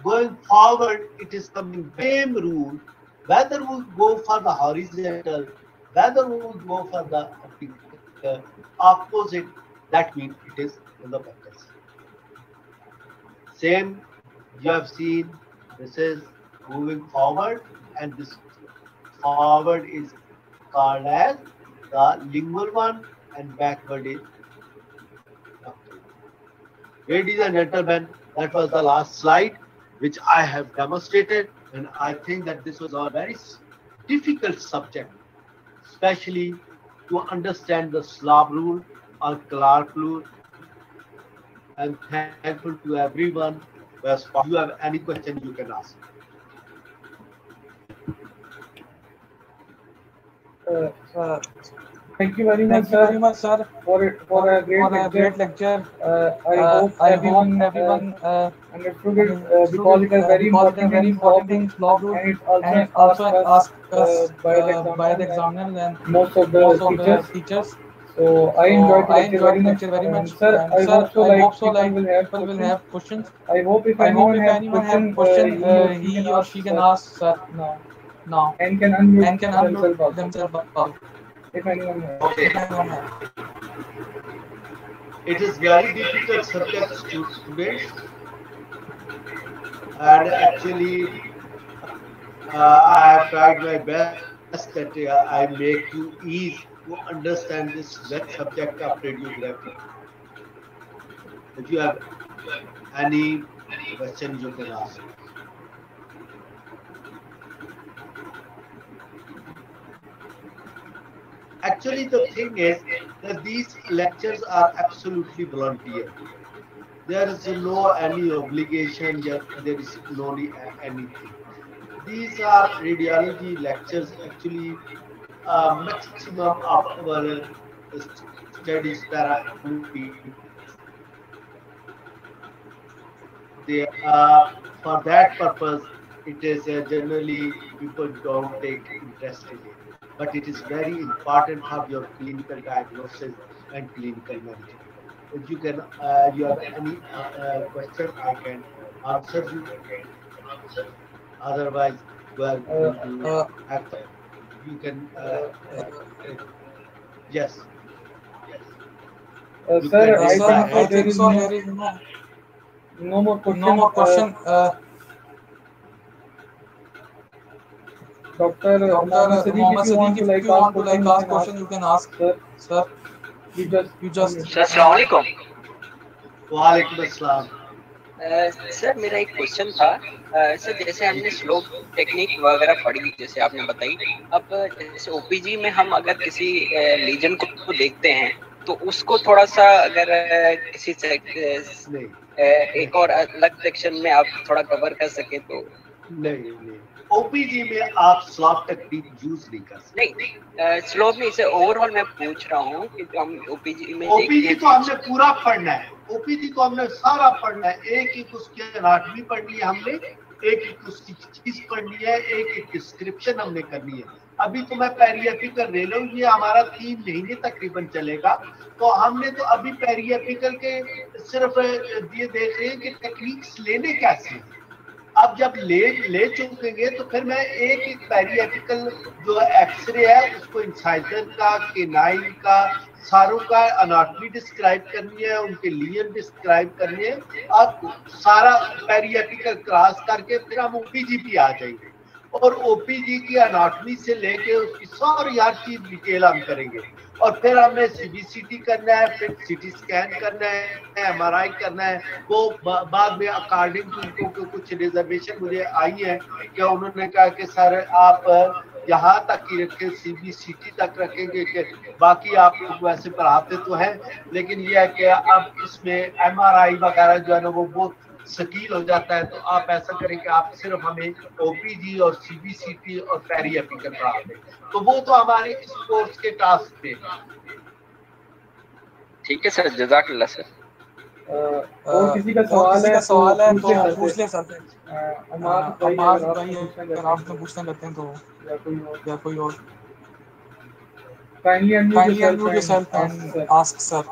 going forward, it is coming same rule. Whether we go for the horizontal, whether we go for the opposite, that means it is on the vertical side. Same you have seen. This is moving forward, and this forward is called as the lingual one, and backward is ductal one. Ladies and gentlemen, that was the last slide which I have demonstrated, and I think that this was a very difficult subject, especially to understand the SLOB rule or Clark rule. I'm thankful to everyone who has followed. If you have any question, you can ask. Uh, Thank you very much, sir, for a great lecture. I hope everyone understood it because it is very important thing, slow rule, and it's also asked us by the examiner and most of the teachers. So I enjoyed the lecture very much. Sir, I hope so. People will have questions. I hope if anyone have question, he or she can ask sir now and can unmute themselves also. If anyone has. Okay. It is very difficult subject, students, and actually I have tried my best that I make you ease to understand this subject of radiography. If you have any question, you can ask. Actually, the thing is that these lectures are absolutely volunteer. There is no any obligation, there is no anything. These are radiology lectures. Actually, maximum of our studies parameters they for that purpose. It is generally people don't take interest in it, but it is very important for your clinical diagnosis and clinical management. If you can, you have any question, I can answer you. Otherwise, you are going to have you can yes. Sir, I think so. There is no more question. Dr. Mohammed Sadiq, if you want to ask question, you can ask. Sir, you just. अस्सलाम वालेकुम। वालेकुम अस्सलाम। Sir मेरा एक question था। Sir जैसे हमने slope technique वगैरह पढ़ी, जैसे आपने बताई, अब जैसे ओपीजी में हम अगर किसी लीजन को देखते हैं तो उसको थोड़ा सा अगर किसी एक और अलग सेक्शन में आप थोड़ा कवर कर सके तो। नहीं, ओपीजी में आप स्लॉप टेक्निक यूज नहीं कर सकते। नहीं, स्लोप में इसे ओवरऑल मैं पूछ रहा हूँ कि हम ओपीजी में ओपीजी तो हमने पूरा पढ़ना है, ओपीजी तो हमने सारा पढ़ना है। एक उसकी एनाटॉमी पढ़नी है हमने, एक उसकी चीज पढ़नी है, एक डिस्क्रिप्शन हमने करनी है। अभी तो मैं पेरिएपिकल ले लूँ, ये हमारा 3 महीने तकरीबन चलेगा। तो हमने तो अभी पेरिएपिकल के सिर्फ ये देख रहे हैं कि टेक्निक्स लेने कैसे हैं। अब जब ले चुकेंगे तो फिर मैं एक पेरिएपिकल जो एक्सरे है उसको इंसाइजर का, केनाइन का, सारों का एनाटॉमी डिस्क्राइब करनी है, उनके लियन डिस्क्राइब करनी है, और सारा पेरिएपिकल क्रॉस करके फिर हम ओपीजी पे आ जाएंगे। और ओपीजी की एनाटॉमी से लेके उसकी सारी हर चीज डिटेल हम करेंगे। और फिर हमने सीबीसीटी करना है, फिर सीटी स्कैन करना है, एमआरआई करना है। वो बाद में अकॉर्डिंग टू उनको कुछ रिजर्वेशन मुझे आई है कि उन्होंने कहा कि सर आप यहाँ तक ही रखें, सीबीसीटी तक रखेंगे, कि बाकी आप लोग वैसे पढ़ाते तो हैं, लेकिन ये है कि अब इसमें एमआरआई वगैरह जो है ना वो बहुत सकील हो जाता है। तो आप ऐसा करें कि आप सिर्फ हमें ओपीजी और सीबीसीटी और पेरिएपिकल पढ़ा दें, तो वो तो हमारे इस कोर्स के टास्क पे। ठीक है सर, जज़ाकल्लाह सर। और किसी का सवाल है तो पूछ ले सर। हमारे भाई अगर आप पूछना करते हैं तो या कोई और। Kindly unmute yourself and ask sir.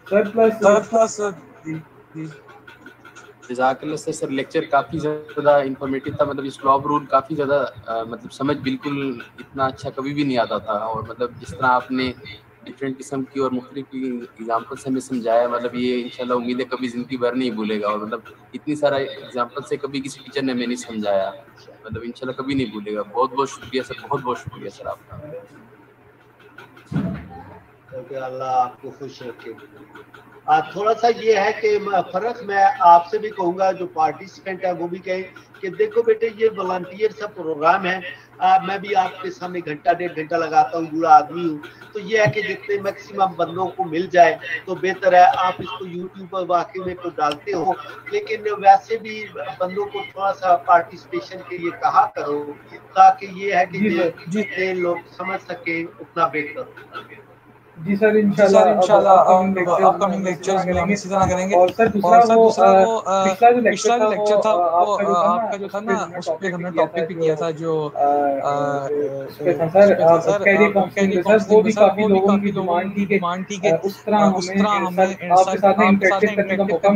Sir plus जज़ाकल्लाह सर लेक्चर काफ़ी ज़्यादा इंफॉर्मेटिव था। मतलब स्लॉब रूल काफ़ी ज़्यादा मतलब समझ बिल्कुल इतना अच्छा कभी भी नहीं आता था। और मतलब जिस तरह आपने डिफरेंट किस्म की और मुख्तलिफ एग्जाम्पल से हमें समझाया, मतलब ये इंशाल्लाह उम्मीद है कभी ज़िंदगी भर नहीं भूलेगा। और मतलब इतनी सारा एग्जाम्पल से कभी किसी टीचर ने हमें नहीं समझाया, मतलब इंशाल्लाह कभी नहीं भूलेगा। बहुत बहुत शुक्रिया सर, बहुत बहुत शुक्रिया सर आपका। अल्लाह आपको खुश रखे। थोड़ा सा ये है कि फर्क मैं आपसे भी कहूँगा, जो पार्टिसिपेंट है वो भी कहें कि देखो बेटे ये वॉलंटियर सा प्रोग्राम है। मैं भी आपके सामने घंटा 1.5 घंटा लगाता हूँ, बूढ़ा आदमी हूँ, तो ये है कि जितने मैक्सिमम बंदों को मिल जाए तो बेहतर है। आप इसको यूट्यूब पर वाकई में तो डालते हो, लेकिन वैसे भी बंदों को थोड़ा सा पार्टिसिपेशन के लिए कहा करो, ताकि ये है कि जितने लोग समझ सके उतना बेहतर हो। जी सर इंशाल्लाह अब अपकमिंग लेक्चर्स में हम इसी तरह करेंगे। और सर दूसरा वो पिछला जो लेक्चर था वो आपका जो था ना उस पे हमने टॉपिक भी किया था जो उस पे था सर कैरियर काउंसलिंग में सर वो भी काफी लोगों की डिमांड थी कि उस तरह हमें आपके साथ में इंटरेक्टिव करने का मौका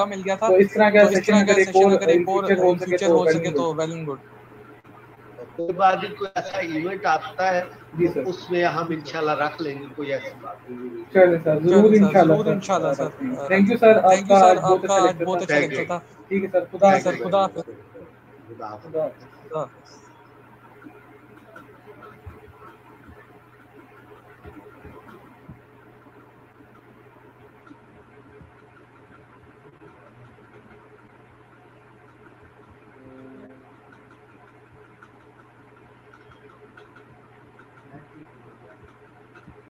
मिल गया था। तो इस तरह का सेशन अगर एक और इन फ्यूचर हो सके तो वेल एंड गुड। कोई बात नहीं, कोई ऐसा इवेंट आता है तो उसमें हम इंशाल्लाह रख लेंगे, कोई ऐसी बात नहीं। चलिए सर जरूर इंशाल्लाह सर। थैंक यू सर, आपका आज बहुत अच्छा लेक्चर था। ठीक है सर, खुदा।